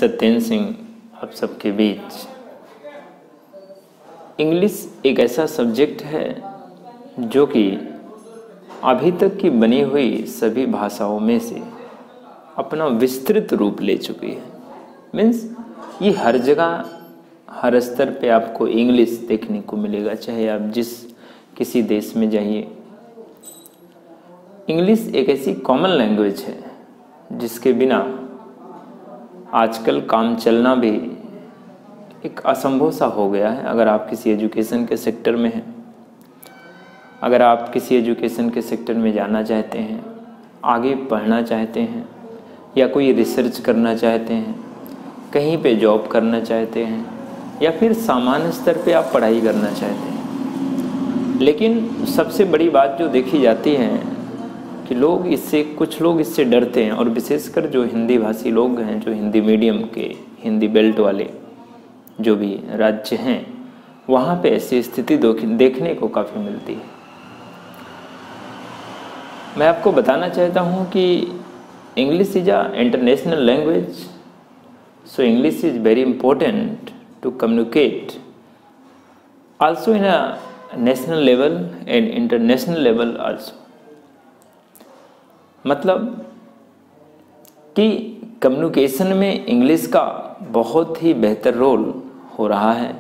सत्येंद्र सिंह आप सबके बीच। इंग्लिश एक ऐसा सब्जेक्ट है जो कि अभी तक की बनी हुई सभी भाषाओं में से अपना विस्तृत रूप ले चुकी है। मीन्स ये हर जगह हर स्तर पे आपको इंग्लिश देखने को मिलेगा, चाहे आप जिस किसी देश में जाइए। इंग्लिश एक ऐसी कॉमन लैंग्वेज है जिसके बिना आजकल काम चलना भी एक असंभव सा हो गया है। अगर आप किसी एजुकेशन के सेक्टर में हैं, अगर आप किसी एजुकेशन के सेक्टर में जाना चाहते हैं, आगे पढ़ना चाहते हैं या कोई रिसर्च करना चाहते हैं, कहीं पे जॉब करना चाहते हैं या फिर सामान्य स्तर पे आप पढ़ाई करना चाहते हैं, लेकिन सबसे बड़ी बात जो देखी जाती है कि कुछ लोग इससे डरते हैं। और विशेषकर जो हिंदी भाषी लोग हैं, जो हिंदी मीडियम के, हिंदी बेल्ट वाले जो भी राज्य हैं, वहाँ पे ऐसी स्थिति देखने को काफ़ी मिलती है। मैं आपको बताना चाहता हूँ कि English is a international language, so English is very important to communicate also in a national level and international level also. मतलब कि कम्युनिकेशन में इंग्लिश का बहुत ही बेहतर रोल हो रहा है।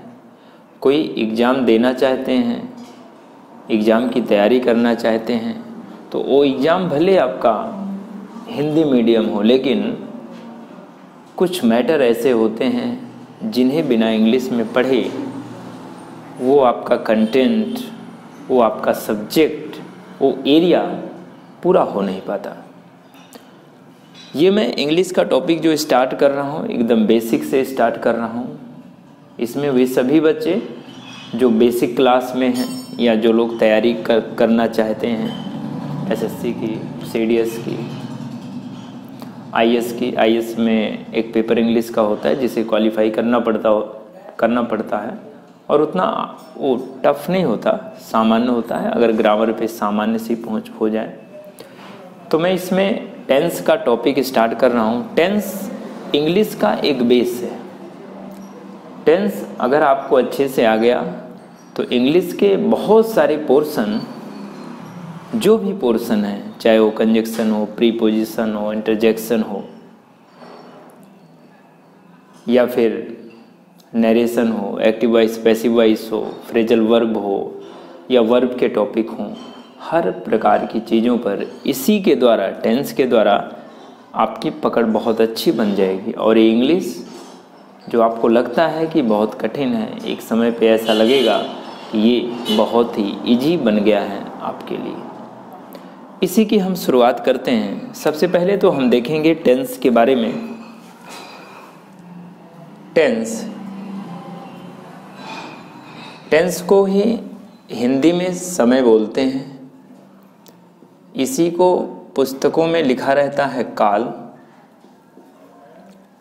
कोई एग्ज़ाम देना चाहते हैं, एग्ज़ाम की तैयारी करना चाहते हैं, तो वो एग्ज़ाम भले आपका हिंदी मीडियम हो, लेकिन कुछ मैटर ऐसे होते हैं जिन्हें बिना इंग्लिश में पढ़े वो आपका कंटेंट, वो आपका सब्जेक्ट, वो एरिया पूरा हो नहीं पाता। ये मैं इंग्लिश का टॉपिक जो स्टार्ट कर रहा हूँ एकदम बेसिक से स्टार्ट कर रहा हूँ। इसमें वे सभी बच्चे जो बेसिक क्लास में हैं या जो लोग तैयारी करना चाहते हैं एसएससी की, सीडीएस की, आईएएस की। आईएएस में एक पेपर इंग्लिश का होता है जिसे क्वालिफाई करना पड़ता है और उतना वो टफ नहीं होता, सामान्य होता है अगर ग्रामर पे सामान्य सी पहुँच हो जाए। तो मैं इसमें टेंस का टॉपिक स्टार्ट कर रहा हूँ। टेंस इंग्लिश का एक बेस है। टेंस अगर आपको अच्छे से आ गया तो इंग्लिश के बहुत सारे पोर्शन, जो भी पोर्शन है, चाहे वो कंजक्शन हो, प्रीपोजिशन हो, इंटरजेक्शन हो या फिर नरेशन हो, एक्टिव वॉइस, पैसिव वॉइस हो, फ्रेजल वर्ब हो या वर्ब के टॉपिक हों, हर प्रकार की चीज़ों पर इसी के द्वारा, टेंस के द्वारा आपकी पकड़ बहुत अच्छी बन जाएगी। और ये इंग्लिश जो आपको लगता है कि बहुत कठिन है, एक समय पे ऐसा लगेगा कि ये बहुत ही इजी बन गया है आपके लिए। इसी की हम शुरुआत करते हैं। सबसे पहले तो हम देखेंगे टेंस के बारे में। टेंस को ही हिंदी में समय बोलते हैं। इसी को पुस्तकों में लिखा रहता है काल।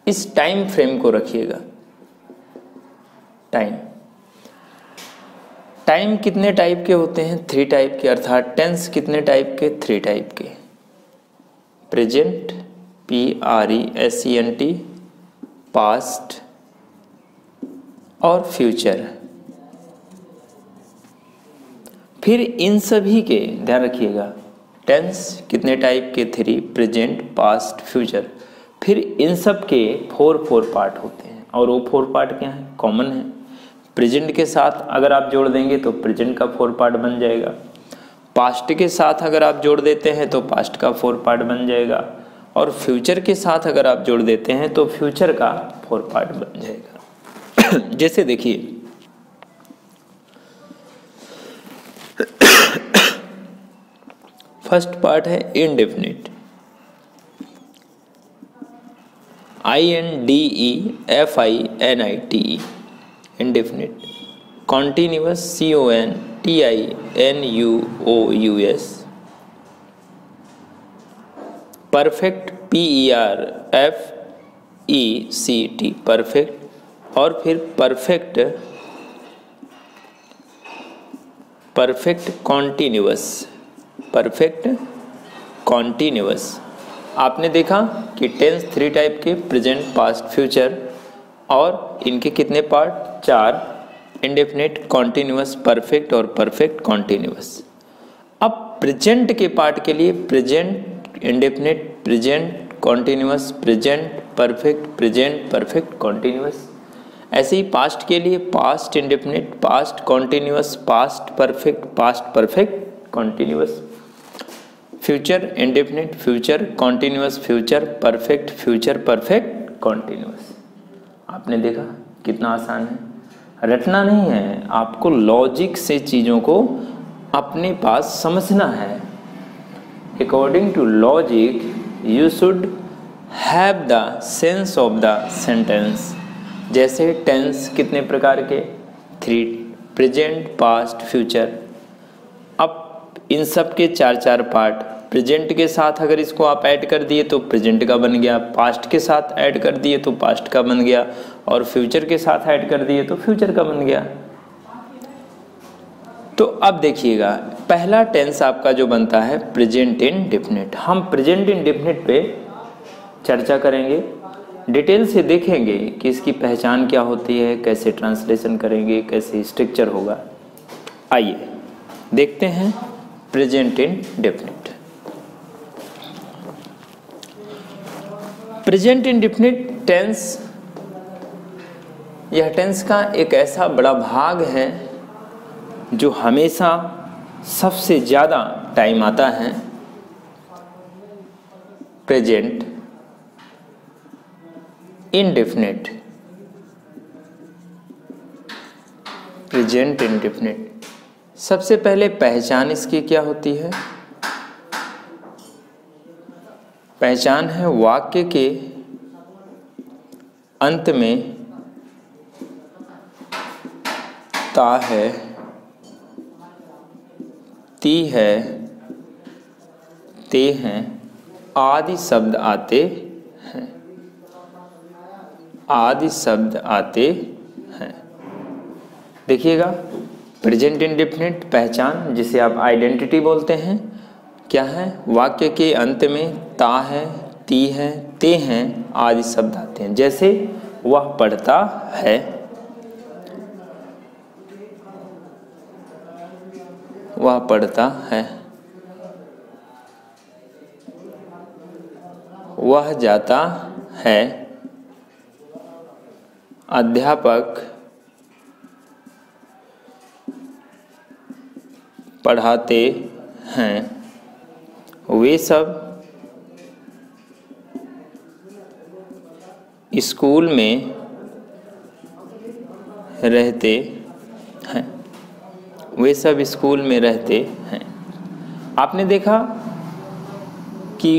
इस टाइम फ्रेम को रखिएगा। टाइम कितने टाइप के होते हैं? 3 टाइप के। अर्थात टेंस कितने टाइप के? 3 टाइप के। प्रेजेंट, PRESENT, पास्ट और फ्यूचर। फिर इन सभी के ध्यान रखिएगा, टेंस कितने टाइप के? 3, प्रेजेंट, पास्ट, फ्यूचर। फिर इन सब के 4 पार्ट होते हैं और वो 4 पार्ट क्या हैं? कॉमन है। प्रेजेंट के साथ अगर आप जोड़ देंगे तो प्रेजेंट का 4 पार्ट बन जाएगा। पास्ट के साथ अगर आप जोड़ देते हैं तो पास्ट का 4 पार्ट बन जाएगा। और फ्यूचर के साथ अगर आप जोड़ देते हैं तो फ्यूचर का 4 पार्ट बन जाएगा। जैसे देखिए, फर्स्ट पार्ट है indefinite, INDEFINIT, indefinite. Continuous, CONTINUOUS। Perfect, PERFECT, perfect. और फिर परफेक्ट कॉन्टिन्यूअस। आपने देखा कि टेंस 3 टाइप के, प्रेजेंट, पास्ट, फ्यूचर, और इनके कितने पार्ट? 4, इंडेफिनिट, कॉन्टिन्यूअस, परफेक्ट और परफेक्ट कॉन्टिन्यूअस। अब प्रेजेंट के पार्ट के लिए present indefinite, present continuous, present perfect, present perfect continuous. ऐसे ही पास्ट के लिए past indefinite, past continuous, past perfect continuous. Future indefinite, future continuous, future perfect continuous. आपने देखा कितना आसान है, रटना नहीं है, आपको लॉजिक से चीज़ों को अपने पास समझना है। According to logic you should have the sense of the sentence. जैसे टेंस कितने प्रकार के? 3, प्रेजेंट, पास्ट, फ्यूचर। अब इन सब के 4 पार्ट। प्रेजेंट के साथ अगर इसको आप ऐड कर दिए तो प्रेजेंट का बन गया, पास्ट के साथ ऐड कर दिए तो पास्ट का बन गया, और फ्यूचर के साथ ऐड कर दिए तो फ्यूचर का बन गया। तो अब देखिएगा, पहला टेंस आपका जो बनता है प्रेजेंट इंडेफिनिट। हम प्रेजेंट इंडेफिनिट पे चर्चा करेंगे, डिटेल से देखेंगे कि इसकी पहचान क्या होती है, कैसे ट्रांसलेशन करेंगे, कैसे स्ट्रक्चर होगा। आइए देखते हैं present indefinite. Present indefinite tense, यह टेंस का एक ऐसा बड़ा भाग है जो हमेशा सबसे ज़्यादा टाइम आता है। Present indefinite, present indefinite. सबसे पहले पहचान इसकी क्या होती है? पहचान है वाक्य के अंत में ता है, ती है, ते हैं आदि शब्द आते हैं, आदि शब्द आते हैं। देखिएगा, प्रेजेंट इंडेफिनिट पहचान, जिसे आप आइडेंटिटी बोलते हैं, क्या है? वाक्य के अंत में ता है, ती है, ते हैं आदि शब्द आते हैं। जैसे वह पढ़ता है, वह पढ़ता है, वह जाता है, अध्यापक पढ़ाते हैं, वे सब स्कूल में रहते हैं, वे सब स्कूल में रहते हैं। आपने देखा कि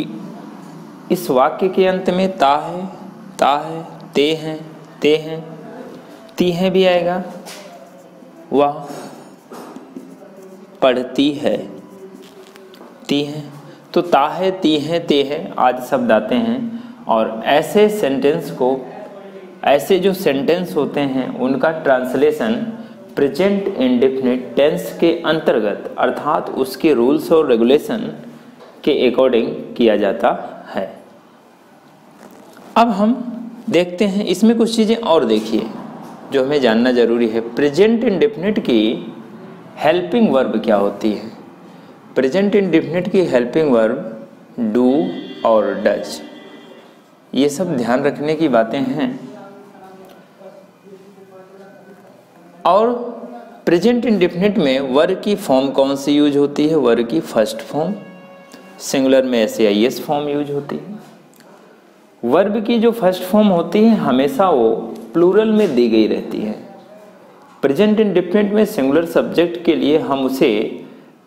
इस वाक्य के अंत में ता है, ते हैं, ती हैं भी आएगा, वह पढ़ती है, ती हैं। तो ता है, ती हैं, ते हैं आदि शब्द आते हैं। और ऐसे सेंटेंस को, ऐसे जो सेंटेंस होते हैं उनका ट्रांसलेशन प्रेजेंट इंडेफिनिट टेंस के अंतर्गत, अर्थात उसके रूल्स और रेगुलेशन के अकॉर्डिंग किया जाता है। अब हम देखते हैं इसमें कुछ चीज़ें और देखिए जो हमें जानना जरूरी है। प्रेजेंट इंडेफिनिट की हेल्पिंग वर्ब क्या होती है? प्रेजेंट इंडेफिनिट की हेल्पिंग वर्ब डू और डज, ये सब ध्यान रखने की बातें हैं। और प्रेजेंट इंडेफिनिट में वर्ब की फॉर्म कौन सी यूज होती है? वर्ब की फर्स्ट फॉर्म, सिंगुलर में एस फॉर्म यूज होती है। वर्ब की जो फर्स्ट फॉर्म होती है हमेशा वो प्लूरल में दी गई रहती है। प्रेजेंट इंडेफिनिट में सिंगुलर सब्जेक्ट के लिए हम उसे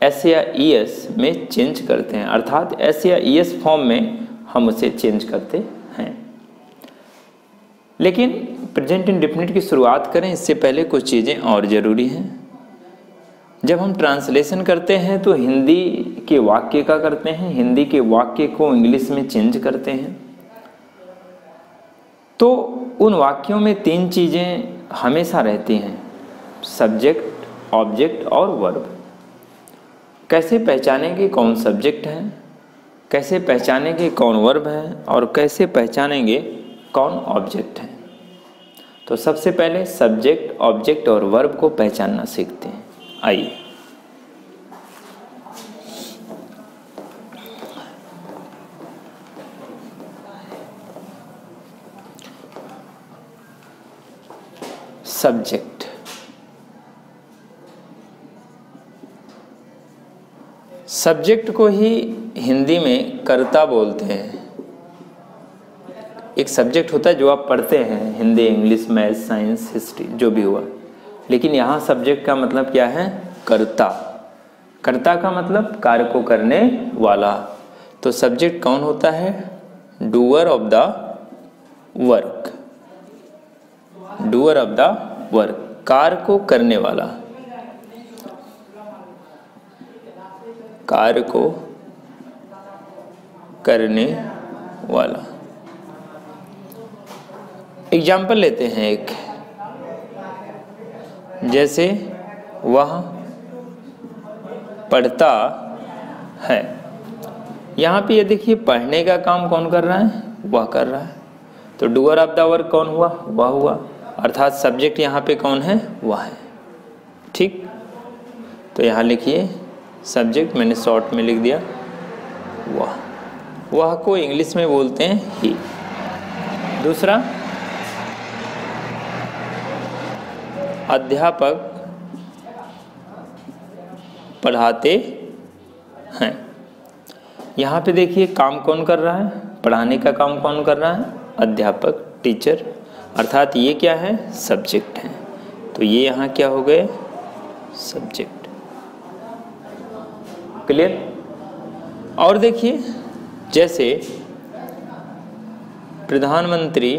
एस या ईएस में चेंज करते हैं, अर्थात एस या ईएस फॉर्म में हम उसे चेंज करते हैं। लेकिन प्रेजेंट इंडेफिनिट की शुरुआत करें इससे पहले कुछ चीज़ें और ज़रूरी हैं। जब हम ट्रांसलेशन करते हैं तो हिंदी के वाक्य का करते हैं, हिंदी के वाक्य को इंग्लिश में चेंज करते हैं। तो उन वाक्यों में 3 चीज़ें हमेशा रहती हैं, सब्जेक्ट, ऑब्जेक्ट और वर्ब। कैसे पहचानेंगे कौन सब्जेक्ट है, कैसे पहचानेंगे कौन वर्ब है और कैसे पहचानेंगे कौन ऑब्जेक्ट है। तो सबसे पहले सब्जेक्ट, ऑब्जेक्ट और वर्ब को पहचानना सीखते हैं। आइए, सब्जेक्ट, सब्जेक्ट को ही हिंदी में कर्ता बोलते हैं। एक सब्जेक्ट होता है जो आप पढ़ते हैं, Hindi, English, math, science, history, जो भी हुआ, लेकिन यहाँ सब्जेक्ट का मतलब क्या है? कर्ता। कर्ता का मतलब कार्य को करने वाला। तो सब्जेक्ट कौन होता है? Doer of the work, doer of the work, कार्य को करने वाला, कार्य को करने वाला। एग्जाम्पल लेते हैं एक, जैसे वह पढ़ता है। यहाँ पे ये देखिए, पढ़ने का काम कौन कर रहा है? वह कर रहा है। तो डूअर ऑफ द वर्क कौन हुआ? वह हुआ, अर्थात सब्जेक्ट यहाँ पे कौन है? वह है। ठीक, तो यहाँ लिखिए सब्जेक्ट, मैंने शॉर्ट में लिख दिया वह। वह को इंग्लिश में बोलते हैं ही। दूसरा, अध्यापक पढ़ाते हैं। यहाँ पे देखिए काम कौन कर रहा है? पढ़ाने का काम कौन कर रहा है? अध्यापक, टीचर, अर्थात ये क्या है? सब्जेक्ट है। तो ये यहाँ क्या हो गए? सब्जेक्ट। क्लियर? और देखिए, जैसे प्रधानमंत्री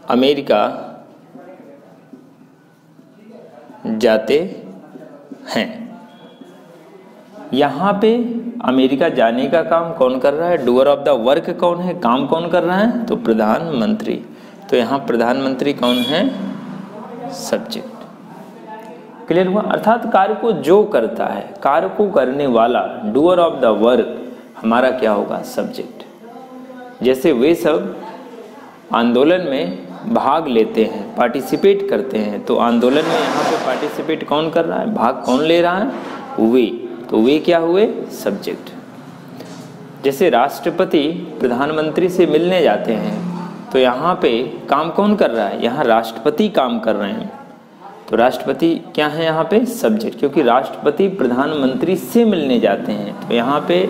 अमेरिका जाते हैं। यहाँ पे अमेरिका जाने का काम कौन कर रहा है? डूअर ऑफ द वर्क कौन है? काम कौन कर रहा है? तो प्रधानमंत्री। तो यहाँ प्रधानमंत्री कौन है? सब्जेक्ट। क्लियर हुआ? अर्थात कार्य को जो करता है, कार्य को करने वाला, डूअर ऑफ द वर्क हमारा क्या होगा? सब्जेक्ट। जैसे वे सब आंदोलन में भाग लेते हैं, पार्टिसिपेट करते हैं, तो आंदोलन में यहाँ पे पार्टिसिपेट कौन कर रहा है? भाग कौन ले रहा है? वे। तो वे क्या हुए? सब्जेक्ट। जैसे राष्ट्रपति प्रधानमंत्री से मिलने जाते हैं, तो यहाँ पे काम कौन कर रहा है? यहाँ राष्ट्रपति काम कर रहे हैं। तो राष्ट्रपति क्या है यहाँ पे? सब्जेक्ट, क्योंकि राष्ट्रपति प्रधानमंत्री से मिलने जाते हैं। तो यहाँ पे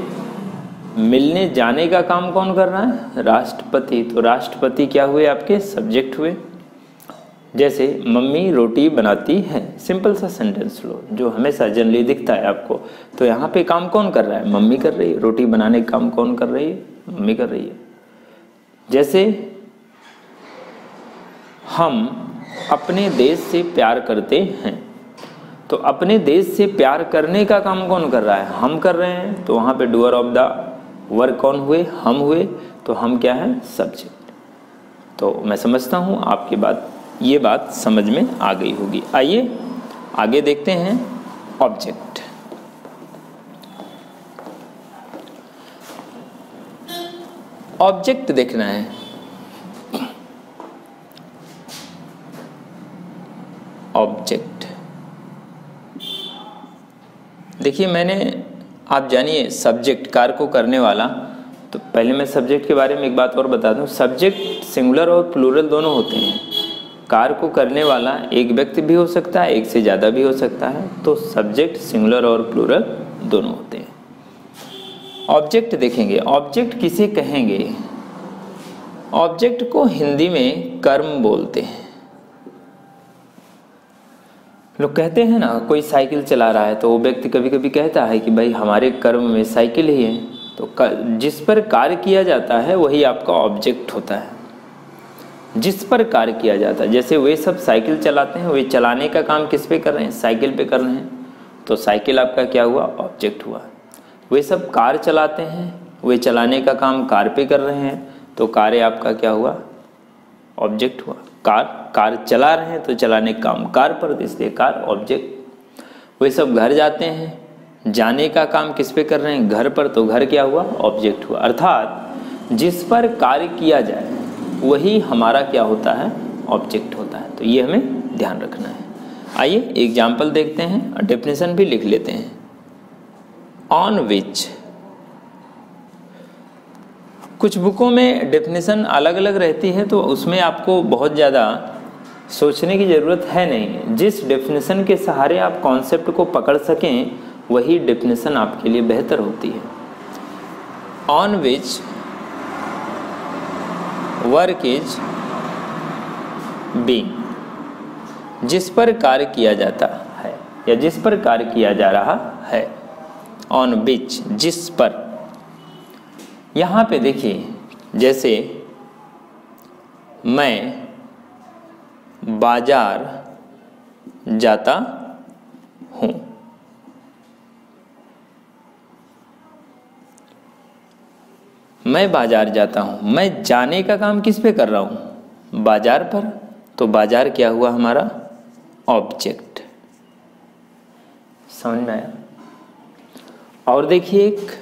मिलने जाने का काम कौन कर रहा है? राष्ट्रपति। तो राष्ट्रपति क्या हुए? आपके सब्जेक्ट हुए। जैसे मम्मी रोटी बनाती है, सिंपल सा सेंटेंस लो जो हमेशा जनरली दिखता है आपको। तो यहाँ पे काम कौन कर रहा है? मम्मी कर रही है। रोटी बनाने का काम कौन कर रही है? मम्मी कर रही है। जैसे हम अपने देश से प्यार करते हैं, तो अपने देश से प्यार करने का काम कौन कर रहा है? हम कर रहे हैं। तो वहाँ पे डूअर ऑफ द वर्क कौन हुए? हम हुए। तो हम क्या है? सब्जेक्ट। तो मैं समझता हूँ आपकी बात, ये बात समझ में आ गई होगी। आइए आगे देखते हैं ऑब्जेक्ट। ऑब्जेक्ट देखना है। ऑब्जेक्ट देखिए, मैंने, आप जानिए सब्जेक्ट, कार्य को करने वाला। तो पहले मैं सब्जेक्ट के बारे में एक बात और बता दूं। सब्जेक्ट सिंगुलर और प्लूरल दोनों होते हैं। कार्य को करने वाला एक व्यक्ति भी हो सकता है, एक से ज़्यादा भी हो सकता है। तो सब्जेक्ट सिंगुलर और प्लूरल दोनों होते हैं। ऑब्जेक्ट देखेंगे। ऑब्जेक्ट किसे कहेंगे? ऑब्जेक्ट को हिंदी में कर्म बोलते हैं। लोग कहते हैं ना, कोई साइकिल चला रहा है तो वो व्यक्ति कभी कभी कहता है कि भाई हमारे कर्म में साइकिल ही है। तो जिस पर कार्य किया जाता है वही आपका ऑब्जेक्ट होता है, जिस पर कार्य किया जाता है। जैसे वे सब साइकिल चलाते हैं, वे चलाने का काम किस पे कर रहे हैं? साइकिल पे कर रहे हैं। तो साइकिल आपका क्या हुआ? ऑब्जेक्ट हुआ। वे सब कार चलाते हैं, वे चलाने का काम कार पे कर रहे हैं। तो कार्य आपका क्या हुआ? ऑब्जेक्ट हुआ। कार चला रहे हैं तो चलाने का काम कार पर, इसलिए कार ऑब्जेक्ट। वे सब घर जाते हैं। जाने का काम किस पे कर रहे हैं? घर पर। तो घर क्या हुआ? ऑब्जेक्ट हुआ। अर्थात जिस पर कार्य किया जाए वही हमारा क्या होता है? ऑब्जेक्ट होता है। तो ये हमें ध्यान रखना है। आइए एग्जाम्पल देखते हैं और डेफिनेशन भी लिख लेते हैं। ऑन विच, कुछ बुकों में डेफिनेशन अलग अलग रहती है तो उसमें आपको बहुत ज़्यादा सोचने की ज़रूरत है नहीं। जिस डेफिनेशन के सहारे आप कॉन्सेप्ट को पकड़ सकें वही डेफिनेशन आपके लिए बेहतर होती है। On which work is being, जिस पर कार्य किया जाता है या जिस पर कार्य किया जा रहा है। ऑन विच, जिस पर। यहाँ पे देखिए, जैसे मैं बाजार जाता हूँ, मैं बाजार जाता हूँ। मैं जाने का काम किस पे कर रहा हूँ? बाजार पर। तो बाजार क्या हुआ हमारा? ऑब्जेक्ट। समझ में आया? और देखिए एक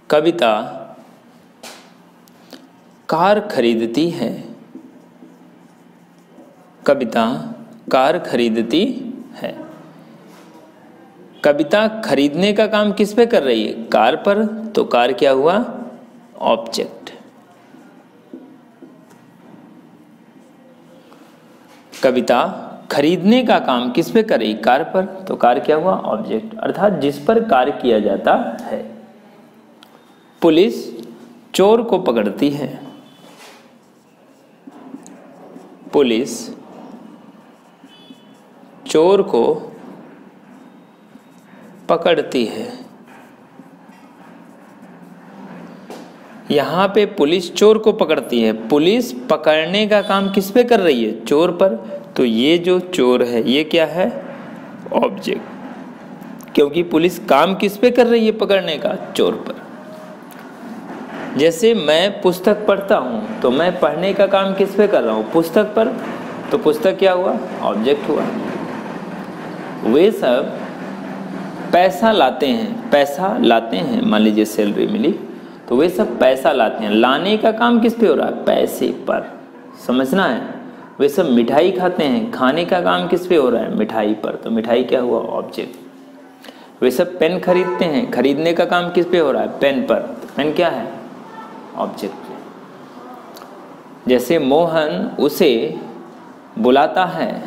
कविता कार खरीदती है। कविता कार खरीदती है। कविता खरीदने का काम किस पे कर रही है? कार पर। तो कार क्या हुआ? ऑब्जेक्ट। कविता खरीदने का काम किस पे कर रही? कार पर। तो कार क्या हुआ? ऑब्जेक्ट। अर्थात जिस पर कार्य किया जाता है। पुलिस चोर को पकड़ती है। पुलिस चोर को पकड़ती है। यहाँ पे पुलिस चोर को पकड़ती है। पुलिस पकड़ने का काम किस पे कर रही है? चोर पर। तो ये जो चोर है ये क्या है? ऑब्जेक्ट। क्योंकि पुलिस काम किस पे कर रही है? पकड़ने का। चोर पर। जैसे मैं पुस्तक पढ़ता हूँ तो मैं पढ़ने का काम किस पे कर रहा हूँ? पुस्तक पर। तो पुस्तक क्या हुआ? ऑब्जेक्ट हुआ। वे सब पैसा लाते हैं। पैसा लाते हैं, मान लीजिए सैलरी मिली तो वे सब पैसा लाते हैं। लाने का काम किस पे हो रहा है? पैसे पर। समझना है? वे सब मिठाई खाते हैं। खाने का काम किस पे हो रहा है? मिठाई पर। तो मिठाई क्या हुआ? ऑब्जेक्ट। वे सब पेन खरीदते हैं। खरीदने का काम किस पे हो रहा है? पेन पर। तो पेन क्या है? ऑब्जेक्ट। जैसे मोहन उसे बुलाता है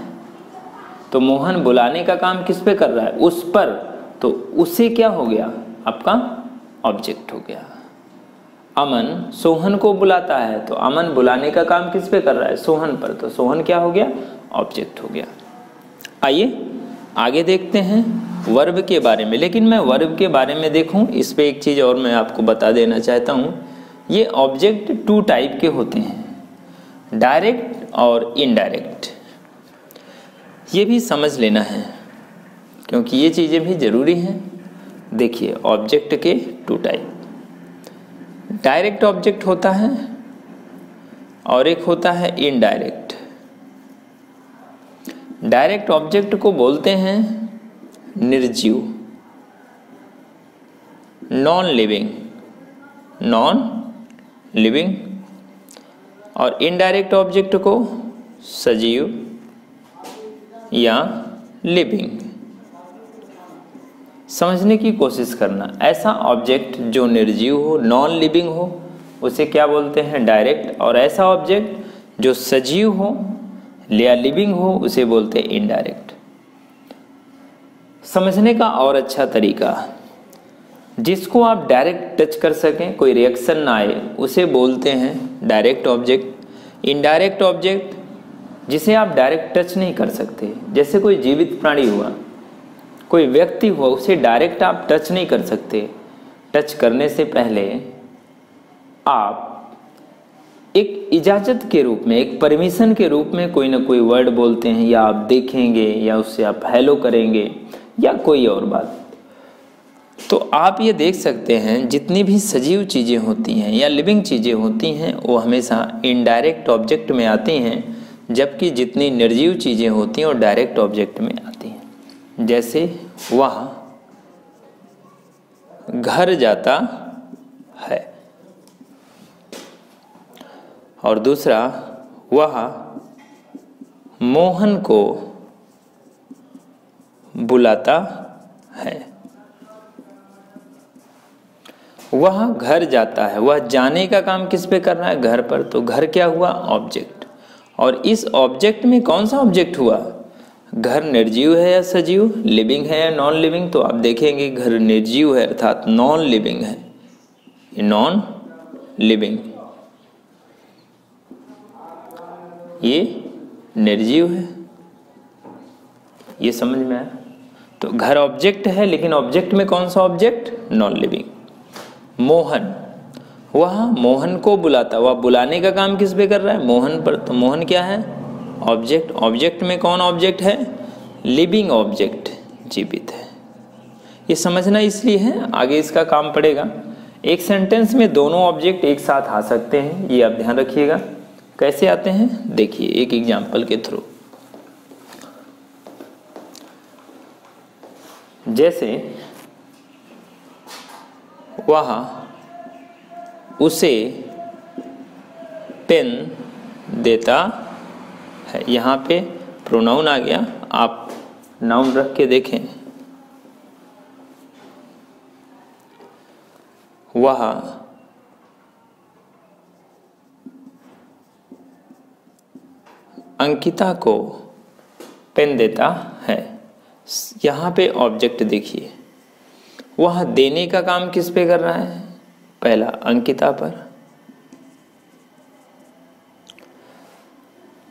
तो मोहन बुलाने का काम किस पे कर रहा है? उस पर। तो उसे क्या हो गया? आपका ऑब्जेक्ट हो गया। अमन सोहन को बुलाता है तो अमन बुलाने का काम किस पे कर रहा है? सोहन पर। तो सोहन क्या हो गया? ऑब्जेक्ट हो गया। आइए आगे देखते हैं वर्ब के बारे में। लेकिन मैं वर्ब के बारे में देखूं इस पे एक चीज़ और मैं आपको बता देना चाहता हूं। ये ऑब्जेक्ट 2 टाइप के होते हैं, डायरेक्ट और इनडायरेक्ट। ये भी समझ लेना है क्योंकि ये चीज़ें भी ज़रूरी हैं। देखिए ऑब्जेक्ट के 2 टाइप, डायरेक्ट ऑब्जेक्ट होता है और एक होता है इनडायरेक्ट। डायरेक्ट ऑब्जेक्ट को बोलते हैं निर्जीव, नॉन लिविंग, और इनडायरेक्ट ऑब्जेक्ट को सजीव या लिविंग। समझने की कोशिश करना। ऐसा ऑब्जेक्ट जो निर्जीव हो, नॉन लिविंग हो, उसे क्या बोलते हैं? डायरेक्ट। और ऐसा ऑब्जेक्ट जो सजीव हो या लिविंग हो उसे बोलते हैं इनडायरेक्ट। समझने का और अच्छा तरीका, जिसको आप डायरेक्ट टच कर सकें, कोई रिएक्शन ना आए, उसे बोलते हैं डायरेक्ट ऑब्जेक्ट। इनडायरेक्ट ऑब्जेक्ट जिसे आप डायरेक्ट टच नहीं कर सकते, जैसे कोई जीवित प्राणी हुआ, कोई व्यक्ति हुआ, उसे डायरेक्ट आप टच नहीं कर सकते। टच करने से पहले आप एक इजाज़त के रूप में, एक परमिशन के रूप में कोई ना कोई वर्ड बोलते हैं, या आप देखेंगे या उससे आप हेलो करेंगे या कोई और बात। तो आप ये देख सकते हैं जितनी भी सजीव चीज़ें होती हैं या लिविंग चीज़ें होती हैं वो हमेशा इनडायरेक्ट ऑब्जेक्ट में आती हैं, जबकि जितनी निर्जीव चीज़ें होती हैं वो डायरेक्ट ऑब्जेक्ट में आती हैं। जैसे वह घर जाता है, और दूसरा वह मोहन को बुलाता है। वह घर जाता है, वह जाने का काम किस पे कर रहा है? घर पर। तो घर क्या हुआ? ऑब्जेक्ट। और इस ऑब्जेक्ट में कौन सा ऑब्जेक्ट हुआ? घर निर्जीव है या सजीव, लिविंग है या नॉन लिविंग? तो आप देखेंगे घर निर्जीव है अर्थात नॉन लिविंग है, नॉन लिविंग, ये निर्जीव है। ये समझ में आया? तो घर ऑब्जेक्ट है, लेकिन ऑब्जेक्ट में कौन सा ऑब्जेक्ट? Non living. मोहन, वह मोहन को बुलाता, वह बुलाने का काम किस पे कर रहा है? मोहन पर। तो मोहन क्या है? ऑब्जेक्ट। ऑब्जेक्ट में कौन ऑब्जेक्ट है? लिविंग ऑब्जेक्ट, जीवित है। ये समझना इसलिए है, आगे इसका काम पड़ेगा। एक सेंटेंस में दोनों ऑब्जेक्ट एक साथ आ सकते हैं, ये आप ध्यान रखिएगा। कैसे आते हैं देखिए एक एग्जाम्पल के थ्रू। जैसे वह उसे पेन देता है। यहाँ पे प्रोनाउन आ गया, आप नाउन रख के देखें। वह अंकिता को पेन देता है। यहाँ पे ऑब्जेक्ट देखिए, वह देने का काम किस पे कर रहा है? पहला अंकिता पर,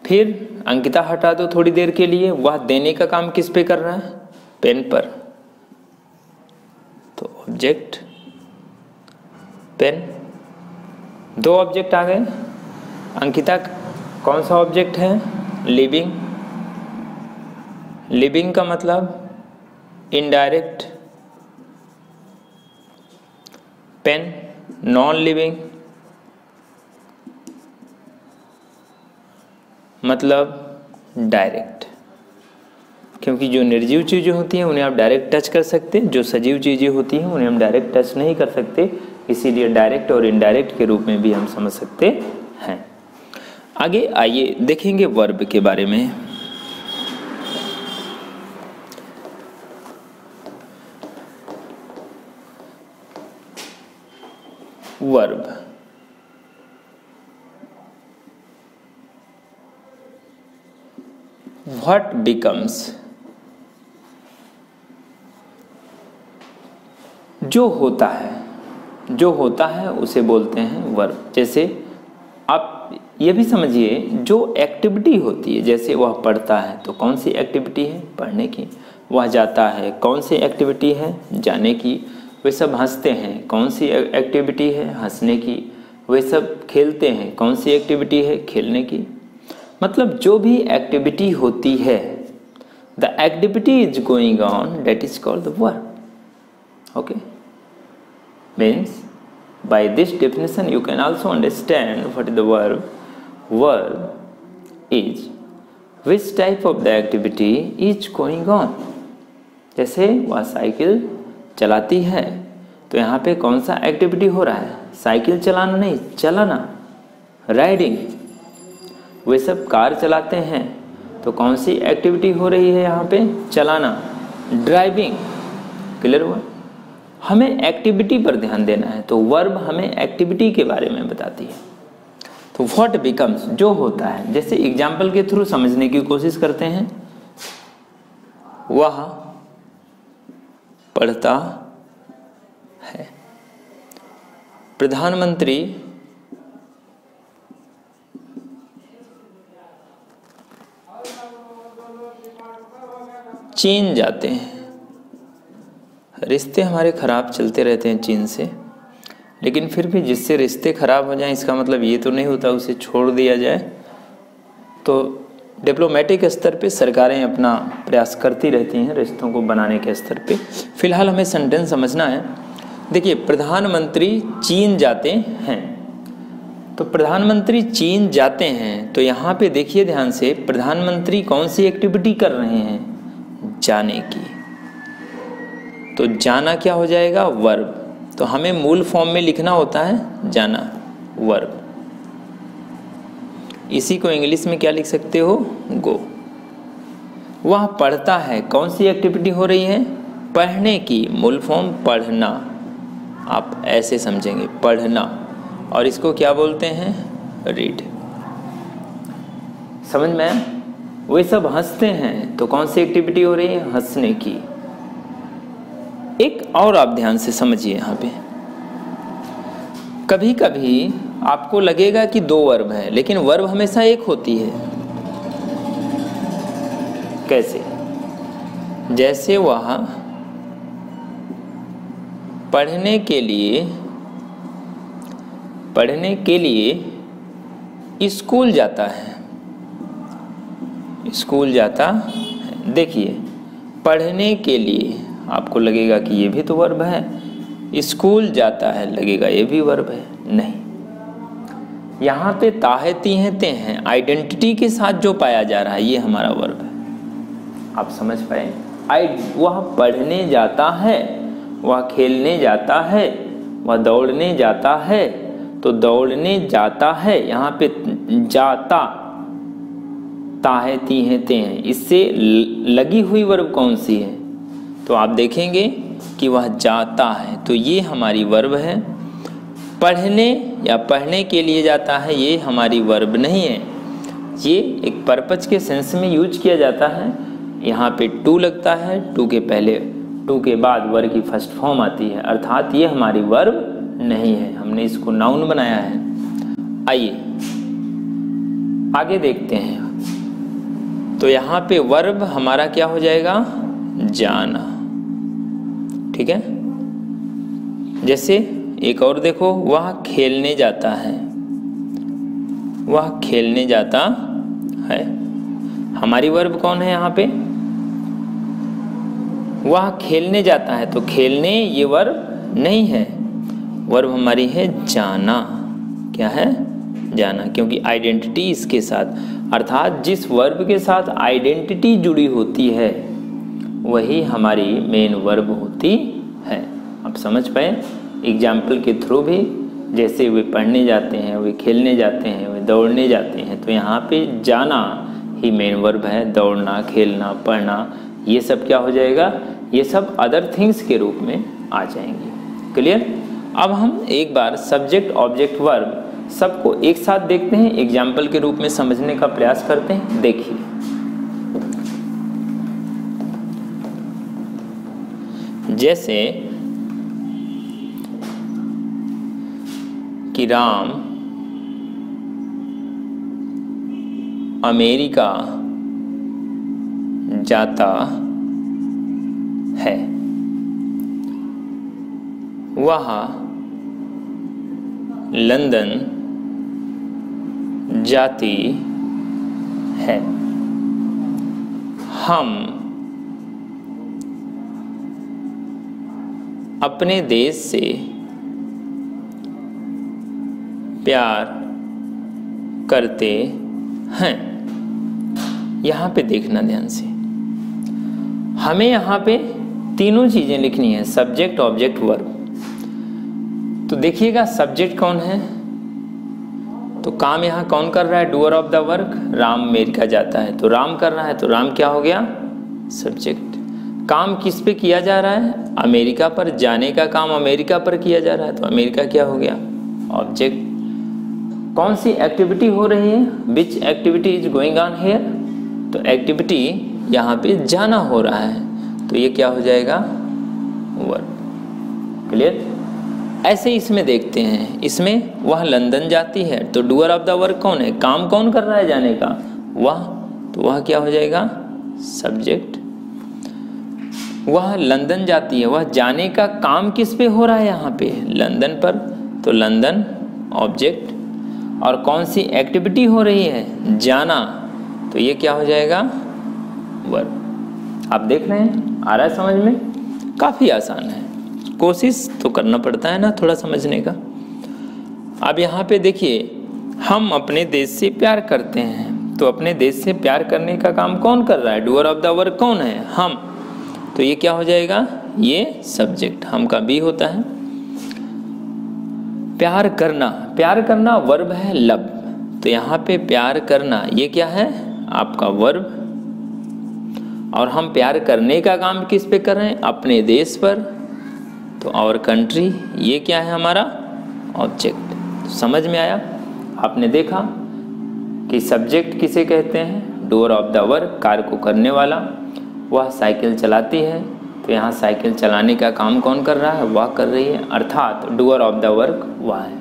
फिर अंकिता हटा दो थोड़ी देर के लिए, वह देने का काम किस पे कर रहा है? पेन पर। तो ऑब्जेक्ट पेन, दो ऑब्जेक्ट आ गए। अंकिता कौन सा ऑब्जेक्ट है? लिविंग। लिविंग का मतलब इनडायरेक्ट। पेन नॉन लिविंग, मतलब डायरेक्ट। क्योंकि जो निर्जीव चीज़ें होती हैं उन्हें आप डायरेक्ट टच कर सकते हैं, जो सजीव चीज़ें होती हैं उन्हें हम डायरेक्ट टच नहीं कर सकते, इसीलिए डायरेक्ट और इनडायरेक्ट के रूप में भी हम समझ सकते हैं। आगे आइए देखेंगे वर्ब के बारे में। वर्ब, व्हाट बिकम्स, जो होता है, जो होता है उसे बोलते हैं वर्ब। जैसे आप ये भी समझिए, जो एक्टिविटी होती है, जैसे वह पढ़ता है तो कौन सी एक्टिविटी है? पढ़ने की। वह जाता है, कौन सी एक्टिविटी है? जाने की। वे सब हंसते हैं, कौन सी एक्टिविटी है? हंसने की। वे सब खेलते हैं, कौन सी एक्टिविटी है? खेलने की। मतलब जो भी एक्टिविटी होती है, the activity is going on, that is called the verb. Okay, means by this definition you can also understand what is the verb. Verb is which type of the activity is going on. जैसे वह cycle चलाती है, तो यहाँ पे कौन सा activity हो रहा है? साइकिल चलाना नहीं, चलाना, राइडिंग। वे सब कार चलाते हैं, तो कौन सी एक्टिविटी हो रही है यहाँ पे? चलाना, ड्राइविंग। क्लियर हुआ? हमें एक्टिविटी पर ध्यान देना है, तो वर्ब हमें एक्टिविटी के बारे में बताती है। तो व्हाट बिकम्स, जो होता है। जैसे एग्जाम्पल के थ्रू समझने की कोशिश करते हैं। वह पढ़ता है, प्रधानमंत्री चीन जाते हैं। रिश्ते हमारे खराब चलते रहते हैं चीन से, लेकिन फिर भी जिससे रिश्ते खराब हो जाएं इसका मतलब ये तो नहीं होता उसे छोड़ दिया जाए। तो डिप्लोमेटिक स्तर पे सरकारें अपना प्रयास करती रहती हैं रिश्तों को बनाने के स्तर पे। फिलहाल हमें सेंटेंस समझना है। देखिए, प्रधानमंत्री चीन जाते हैं, तो प्रधानमंत्री चीन जाते हैं, तो यहाँ पे देखिए ध्यान से, प्रधानमंत्री कौन सी एक्टिविटी कर रहे हैं? जाने की। तो जाना क्या हो जाएगा? वर्ब। तो हमें मूल फॉर्म में लिखना होता है जाना, वर्ब। इसी को इंग्लिश में क्या लिख सकते हो? गो। वह पढ़ता है, कौन सी एक्टिविटी हो रही है? पढ़ने की, मूल फॉर्म पढ़ना। आप ऐसे समझेंगे, पढ़ना। और इसको क्या बोलते हैं? रीड। समझ में आया? वे सब हंसते हैं, तो कौन सी एक्टिविटी हो रही है? हंसने की। एक और आप ध्यान से समझिए यहाँ पे, कभी कभी आपको लगेगा कि दो वर्ब है, लेकिन वर्ब हमेशा एक होती है। कैसे? जैसे वह पढ़ने के लिए स्कूल जाता है। स्कूल जाता है। देखिए, पढ़ने के लिए आपको लगेगा कि ये भी तो वर्ब है। स्कूल जाता है लगेगा ये भी वर्ब है। नहीं, यहाँ पे ताहे तीहे ते हैं, आइडेंटिटी के साथ जो पाया जा रहा है ये हमारा वर्ब है। आप समझ पाए? वह पढ़ने जाता है, वह खेलने जाता है, वह दौड़ने जाता है। तो दौड़ने जाता है, यहाँ पे जाता, ताहे तीहे ते हैं, इससे लगी हुई वर्ब कौन सी है? तो आप देखेंगे कि वह जाता है, तो ये हमारी वर्ब है। पढ़ने या पढ़ने के लिए जाता है, ये हमारी वर्ब नहीं है। ये एक पर्पज के सेंस में यूज किया जाता है। यहाँ पे टू लगता है, टू के बाद वर्ब की फर्स्ट फॉर्म आती है, अर्थात ये हमारी वर्ब नहीं है, हमने इसको नाउन बनाया है। आइए आगे देखते हैं। तो यहाँ पे वर्ब हमारा क्या हो जाएगा? जाना। ठीक है। जैसे एक और देखो, वह खेलने जाता है, वह खेलने जाता है। हमारी वर्ब कौन है यहाँ पे? वह खेलने जाता है, तो खेलने ये वर्ब नहीं है, वर्ब हमारी है जाना। क्या है? जाना, क्योंकि आइडेंटिटी इसके साथ, अर्थात जिस वर्ब के साथ आइडेंटिटी जुड़ी होती है वही हमारी मेन वर्ब होती है। आप समझ पाए? एग्जाम्पल के थ्रू भी, जैसे वे पढ़ने जाते हैं, वे खेलने जाते हैं, वे दौड़ने जाते हैं, तो यहाँ पे जाना ही मेन वर्ब है। दौड़ना, खेलना, पढ़ना, ये सब क्या हो जाएगा? ये सब अदर थिंग्स के रूप में आ जाएंगे। क्लियर? अब हम एक बार सब्जेक्ट, ऑब्जेक्ट, वर्ब सबको एक साथ देखते हैं, एग्जाम्पल के रूप में समझने का प्रयास करते हैं। देखिए, जैसे कि राम अमेरिका जाता है, वह लंदन जाती है। हम अपने देश से प्यार करते हैं। यहाँ पे देखना ध्यान से, हमें यहाँ पे तीनों चीजें लिखनी है, सब्जेक्ट, ऑब्जेक्ट, वर्ब। तो देखिएगा सब्जेक्ट कौन है, तो काम यहाँ कौन कर रहा है? Doer of the work, Ram America जाता है, तो राम कर रहा है, तो राम क्या हो गया? सब्जेक्ट। काम किस पे किया जा रहा है? अमेरिका पर। जाने का काम अमेरिका पर किया जा रहा है, तो अमेरिका क्या हो गया? ऑब्जेक्ट। कौन सी एक्टिविटी हो रही है? Which activity is going on here? तो एक्टिविटी यहाँ पे जाना हो रहा है, तो ये क्या हो जाएगा? वर्ब। क्लियर? ऐसे इसमें देखते हैं, इसमें वह लंदन जाती है, तो डूअर ऑफ द वर्क कौन है? काम कौन कर रहा है जाने का? वह। तो वह क्या हो जाएगा? सब्जेक्ट। वह लंदन जाती है, वह जाने का काम किस पे हो रहा है? यहाँ पे लंदन पर, तो लंदन ऑब्जेक्ट। और कौन सी एक्टिविटी हो रही है? जाना, तो ये क्या हो जाएगा, वर्ब। आप देख रहे हैं, आ रहा है समझ में? काफ़ी आसान है, कोशिश तो करना पड़ता है ना थोड़ा समझने का। अब यहाँ पे देखिए, हम अपने देश से प्यार करते हैं, तो अपने देश से प्यार करने का काम कौन कर रहा है, डूअर ऑफ द वर्क कौन है, हम। तो ये क्या हो जाएगा, ये सब्जेक्ट हम का बी होता है। प्यार करना, प्यार करना वर्ब है लव, तो यहाँ पे प्यार करना ये क्या है, आपका वर्ब। और हम प्यार करने का काम किस पे कर रहे हैं, अपने देश पर, तो आवर कंट्री ये क्या है हमारा, ऑब्जेक्ट। समझ में आया? आपने देखा कि सब्जेक्ट किसे कहते हैं, डूअर ऑफ द वर्क, कार्य को करने वाला। वह साइकिल चलाती है, तो यहाँ साइकिल चलाने का काम कौन कर रहा है, वह कर रही है, अर्थात डूअर ऑफ द वर्क वह है।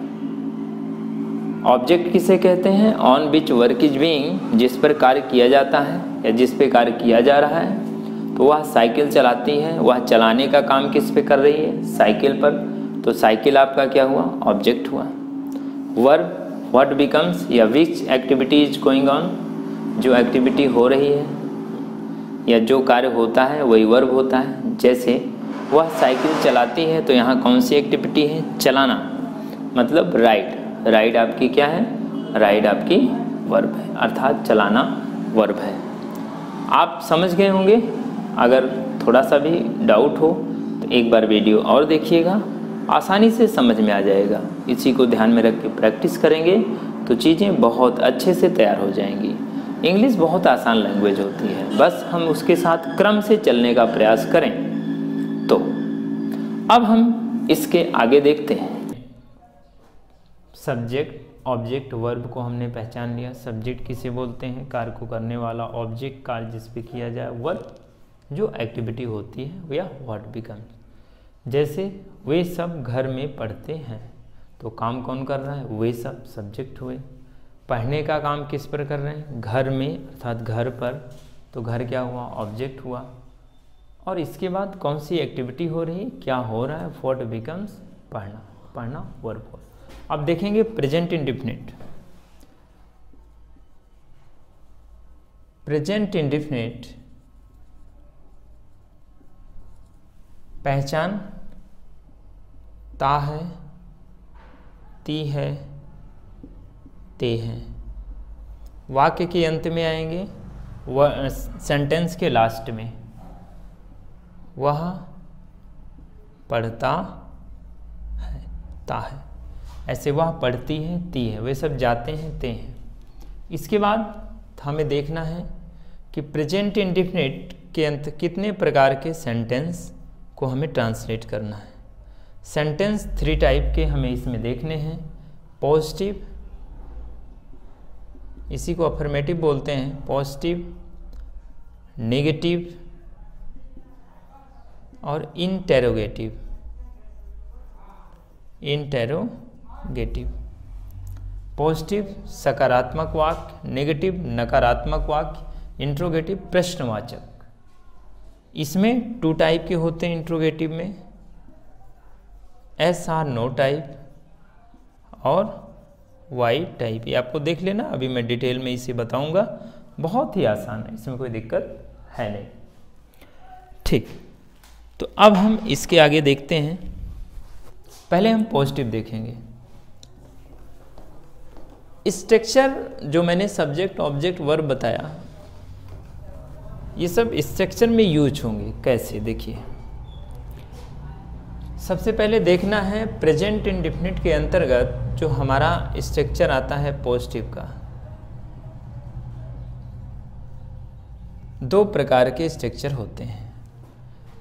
ऑब्जेक्ट किसे कहते हैं, on which work is being, जिस पर कार्य किया जाता है या जिस पे कार्य किया जा रहा है। तो वह साइकिल चलाती है, वह चलाने का काम किस पे कर रही है, साइकिल पर, तो साइकिल आपका क्या हुआ, ऑब्जेक्ट हुआ। वर्ब व्हाट बिकम्स, या विच एक्टिविटी इज गोइंग ऑन, जो एक्टिविटी हो रही है या जो कार्य होता है वही वर्ब होता है। जैसे वह साइकिल चलाती है, तो यहाँ कौन सी एक्टिविटी है, चलाना, मतलब राइड। राइड आपकी क्या है, राइड आपकी वर्ब है, अर्थात चलाना वर्ब है। आप समझ गए होंगे। अगर थोड़ा सा भी डाउट हो तो एक बार वीडियो और देखिएगा, आसानी से समझ में आ जाएगा। इसी को ध्यान में रख के प्रैक्टिस करेंगे तो चीज़ें बहुत अच्छे से तैयार हो जाएंगी। इंग्लिश बहुत आसान लैंग्वेज होती है, बस हम उसके साथ क्रम से चलने का प्रयास करें। तो अब हम इसके आगे देखते हैं। सब्जेक्ट, ऑब्जेक्ट, वर्ब को हमने पहचान लिया। सब्जेक्ट किसे बोलते हैं, कार्य को करने वाला, ऑब्जेक्ट कार्य जिस पे किया जाए, वर्ब जो एक्टिविटी होती है, या व्हाट बिकम्स। जैसे वे सब घर में पढ़ते हैं, तो काम कौन कर रहा है, वे सब सब्जेक्ट हुए। पढ़ने का काम किस पर कर रहे हैं, घर में, अर्थात घर पर, तो घर क्या हुआ, ऑब्जेक्ट हुआ। और इसके बाद कौन सी एक्टिविटी हो रही, क्या हो रहा है, व्हाट बिकम्स, पढ़ना, पढ़ना वर्ब हो। अब देखेंगे प्रेजेंट इंडेफिनिट। प्रेजेंट इंडेफिनिट पहचान ता है, ती है, ते हैं। वाक्य के अंत में आएंगे, वह सेंटेंस के लास्ट में, वह पढ़ता है, ता है। ऐसे वह पढ़ती है, ती है, वे सब जाते हैं, ते हैं। इसके बाद हमें देखना है कि प्रेजेंट इंडेफिनिट के अंत कितने प्रकार के सेंटेंस को हमें ट्रांसलेट करना है। सेंटेंस 3 टाइप के हमें इसमें देखने हैं। पॉजिटिव, इसी को अफर्मेटिव बोलते हैं, पॉजिटिव, नेगेटिव और इंटेरोगेटिव। इंटेरोगेटिव, पॉजिटिव सकारात्मक वाक्य, नेगेटिव नकारात्मक वाक्य, इंट्रोगेटिव प्रश्नवाचक। इसमें 2 टाइप के होते हैं इंट्रोगेटिव में, एस आर नो टाइप और वाई टाइप। ये आपको देख लेना, अभी मैं डिटेल में इसे बताऊंगा। बहुत ही आसान है, इसमें कोई दिक्कत है नहीं। ठीक, तो अब हम इसके आगे देखते हैं। पहले हम पॉजिटिव देखेंगे। स्ट्रक्चर जो मैंने सब्जेक्ट, ऑब्जेक्ट, वर्ब बताया, ये सब स्ट्रक्चर में यूज होंगे। कैसे, देखिए। सबसे पहले देखना है प्रेजेंट इंडेफिनिट के अंतर्गत जो हमारा स्ट्रक्चर आता है पॉजिटिव का। 2 प्रकार के स्ट्रक्चर होते हैं,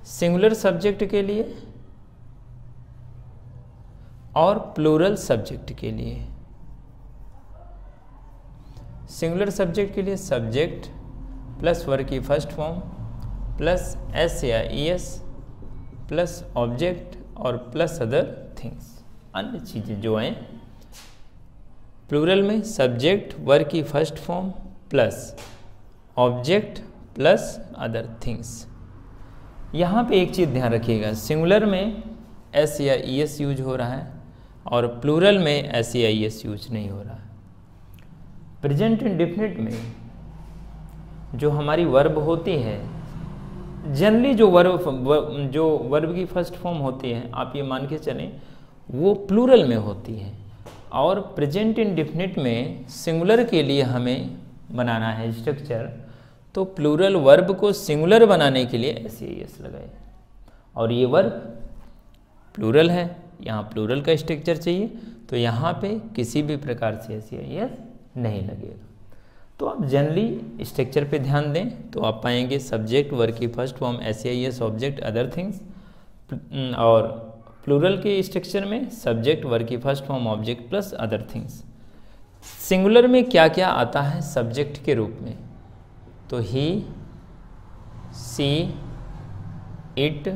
सिंगुलर सब्जेक्ट के लिए और प्लूरल सब्जेक्ट के लिए। सिंगुलर सब्जेक्ट के लिए सब्जेक्ट प्लस वर्ब की फर्स्ट फॉर्म प्लस एस या ईएस प्लस ऑब्जेक्ट और प्लस अदर थिंग्स, अन्य चीज़ें जो हैं। प्लूरल में सब्जेक्ट वर्ब की first form plus object plus other things. यहाँ पे एक चीज़ ध्यान रखिएगा, सिंगुलर में एस या ईएस यूज हो रहा है और प्लूरल में एस या ईएस यूज नहीं हो रहा है। प्रेजेंट इंडेफिनिट में जो हमारी वर्ब होती है, जनरली जो वर्ब की फर्स्ट फॉर्म होती है, आप ये मान के चलें वो प्लूरल में होती है, और प्रेजेंट इंडेफिनिट में सिंगुलर के लिए हमें बनाना है स्ट्रक्चर, तो प्लूरल वर्ब को सिंगुलर बनाने के लिए एस लगाए, और ये वर्ब प्लूरल है, यहाँ प्लूरल का स्ट्रक्चर चाहिए, तो यहाँ पे किसी भी प्रकार से एस नहीं लगेगा। तो आप जनरली स्ट्रक्चर पे ध्यान दें तो आप पाएंगे सब्जेक्ट वर्ब की first form S object other things, और प्लूरल के स्ट्रक्चर में सब्जेक्ट वर्ब की first form object plus other things. Singular में क्या क्या आता है सब्जेक्ट के रूप में, तो ही, सी, इट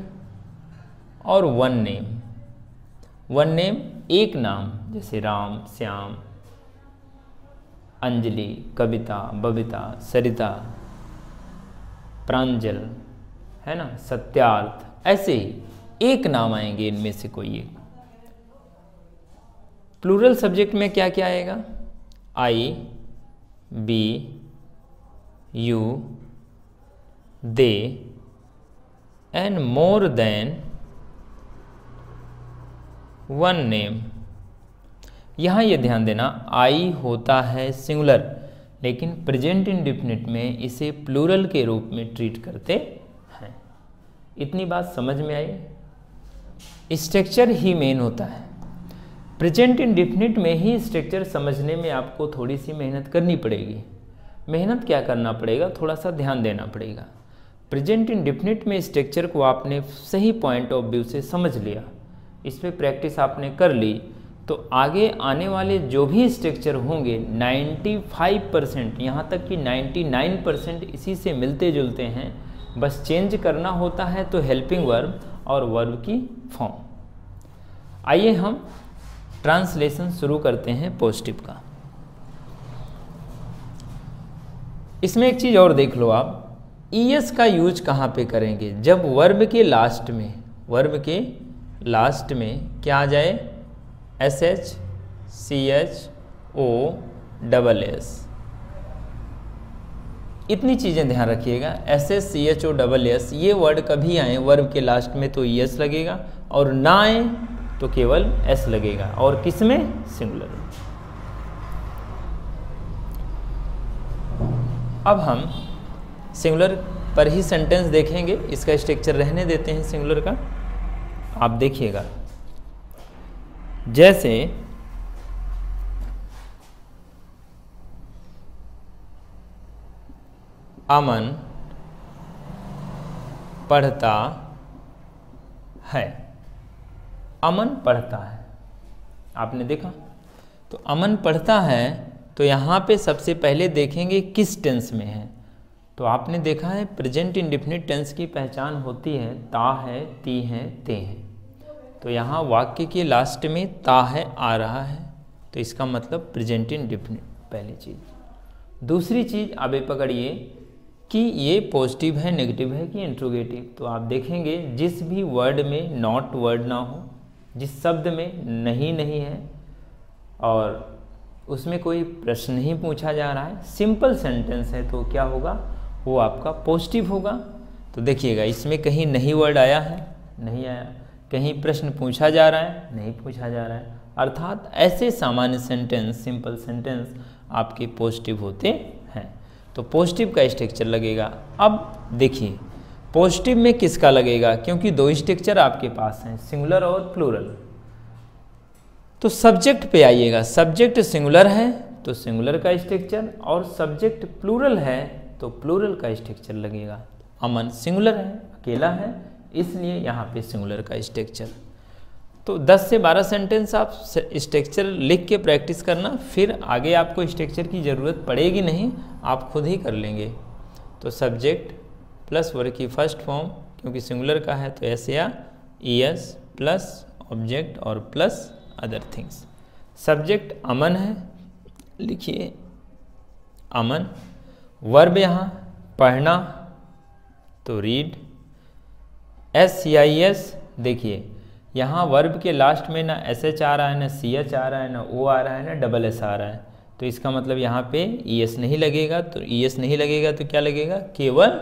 और वन नेम। वन नेम एक नाम, जैसे राम, श्याम, अंजलि, कविता, बबीता, सरिता, प्रांजल, है ना, सत्यार्थ, ऐसे ही एक नाम आएंगे इनमें से कोई एक। प्लूरल सब्जेक्ट में क्या क्या आएगा, I, we, you, they and more than one name. यहाँ ये ध्यान देना, आई होता है सिंगुलर, लेकिन प्रेजेंट इंडेफिनिट में इसे प्लूरल के रूप में ट्रीट करते हैं। इतनी बात समझ में आई। स्ट्रक्चर ही मेन होता है, प्रेजेंट इंडेफिनिट में ही स्ट्रक्चर समझने में आपको थोड़ी सी मेहनत करनी पड़ेगी। मेहनत क्या करना पड़ेगा, थोड़ा सा ध्यान देना पड़ेगा। प्रेजेंट इंडेफिनिट में स्ट्रक्चर को आपने सही पॉइंट ऑफ व्यू से समझ लिया, इस पर प्रैक्टिस आपने कर ली, तो आगे आने वाले जो भी स्ट्रक्चर होंगे 95%, यहाँ तक कि 99% इसी से मिलते जुलते हैं, बस चेंज करना होता है तो हेल्पिंग वर्ब और वर्ब की फॉर्म। आइए हम ट्रांसलेशन शुरू करते हैं पॉजिटिव का। इसमें एक चीज़ और देख लो आप, ईएस का यूज कहाँ पे करेंगे, जब वर्ब के लास्ट में, वर्ब के लास्ट में क्या आ जाए, SH, CH, O, SS। इतनी चीज़ें ध्यान रखिएगा, SH, CH, O, SS ये वर्ड कभी आए वर्ब के लास्ट में तो ES लगेगा, और ना आए तो केवल S लगेगा, और किस में, सिंगुलर में। अब हम सिंगुलर पर ही सेंटेंस देखेंगे, इसका स्ट्रक्चर रहने देते हैं सिंगुलर का। आप देखिएगा, जैसे अमन पढ़ता है, अमन पढ़ता है, आपने देखा, तो अमन पढ़ता है, तो यहाँ पे सबसे पहले देखेंगे किस टेंस में है, तो आपने देखा है प्रेजेंट इंडेफिनिट टेंस की पहचान होती है ता है, ती है, ते है, तो यहाँ वाक्य के लास्ट में ता है आ रहा है, तो इसका मतलब प्रेजेंट इंडेफिनिट, पहली चीज़। दूसरी चीज़ आप ये पकड़िए कि ये पॉजिटिव है, नेगेटिव है कि इंट्रोगेटिव, तो आप देखेंगे जिस भी वर्ड में नॉट वर्ड ना हो, जिस शब्द में नहीं है, और उसमें कोई प्रश्न नहीं पूछा जा रहा है, सिंपल सेंटेंस है, तो क्या होगा, वो आपका पॉजिटिव होगा। तो देखिएगा, इसमें कहीं नहीं वर्ड आया है, नहीं आया, कहीं प्रश्न पूछा जा रहा है, नहीं पूछा जा रहा है, अर्थात ऐसे सामान्य सेंटेंस, सिंपल सेंटेंस आपके पॉजिटिव होते हैं, तो पॉजिटिव का स्ट्रक्चर लगेगा। अब देखिए पॉजिटिव में किसका लगेगा, क्योंकि दो स्ट्रक्चर आपके पास हैं, सिंगुलर और प्लूरल, तो सब्जेक्ट पे आइएगा। सब्जेक्ट सिंगुलर है तो सिंगुलर का स्ट्रक्चर, और सब्जेक्ट प्लूरल है तो प्लूरल का स्ट्रक्चर लगेगा। अमन सिंगुलर है, अकेला है, इसलिए यहाँ पे सिंगुलर का स्ट्रक्चर। तो 10 से 12 सेंटेंस आप स्ट्रक्चर लिख के प्रैक्टिस करना, फिर आगे आपको स्ट्रक्चर की ज़रूरत पड़ेगी नहीं, आप खुद ही कर लेंगे। तो सब्जेक्ट प्लस वर्ब की फर्स्ट फॉर्म, क्योंकि सिंगुलर का है तो एस या ES प्लस ऑब्जेक्ट और प्लस अदर थिंग्स। सब्जेक्ट अमन है, लिखिए अमन। वर्ब यहाँ पढ़ना तो रीड, SCIS, देखिए यहाँ वर्ब के लास्ट में ना SH आ रहा है, ना CH आ रहा है, ना O आ रहा है, ना SS आ रहा है, तो इसका मतलब यहाँ पे ES नहीं लगेगा, तो ES नहीं लगेगा तो क्या लगेगा, केवल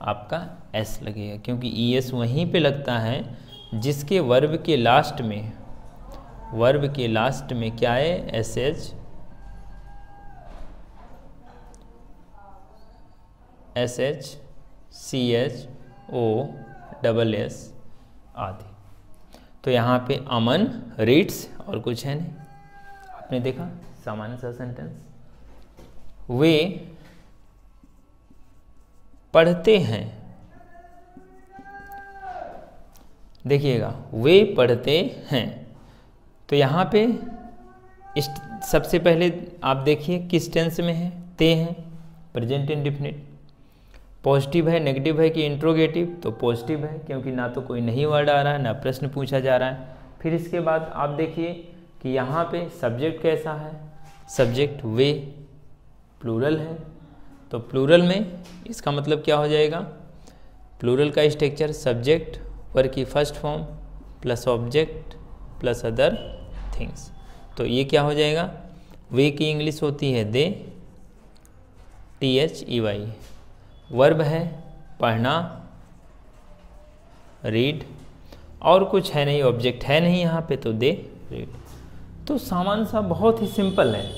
आपका S लगेगा, क्योंकि ES वहीं पे लगता है जिसके वर्ब के लास्ट में क्या है, SH, CH, OSS आदि। तो यहाँ पे अमन रीड्स और कुछ है नहीं, आपने देखा सामान्य सा सेंटेंस। वे पढ़ते हैं, देखिएगा वे पढ़ते हैं, तो यहाँ पे सबसे पहले आप देखिए किस टेंस में है, ते हैं, प्रेजेंट इंडेफिनिट। पॉजिटिव है, नेगेटिव है कि इंट्रोगेटिव, तो पॉजिटिव है क्योंकि ना तो कोई नहीं वर्ड आ रहा है ना प्रश्न पूछा जा रहा है। फिर इसके बाद आप देखिए कि यहाँ पे सब्जेक्ट कैसा है, सब्जेक्ट वे, प्लूरल है, तो प्लूरल में इसका मतलब क्या हो जाएगा, प्लूरल का स्ट्रक्चर सब्जेक्ट वर्ब की first form plus object plus other things. तो ये क्या हो जाएगा, वे की इंग्लिश होती है दे, THEY, वर्ब है पढ़ना, रीड, और कुछ है नहीं, ऑब्जेक्ट है नहीं यहाँ पे, तो दे रीड। तो सामान्य सा बहुत ही सिंपल है,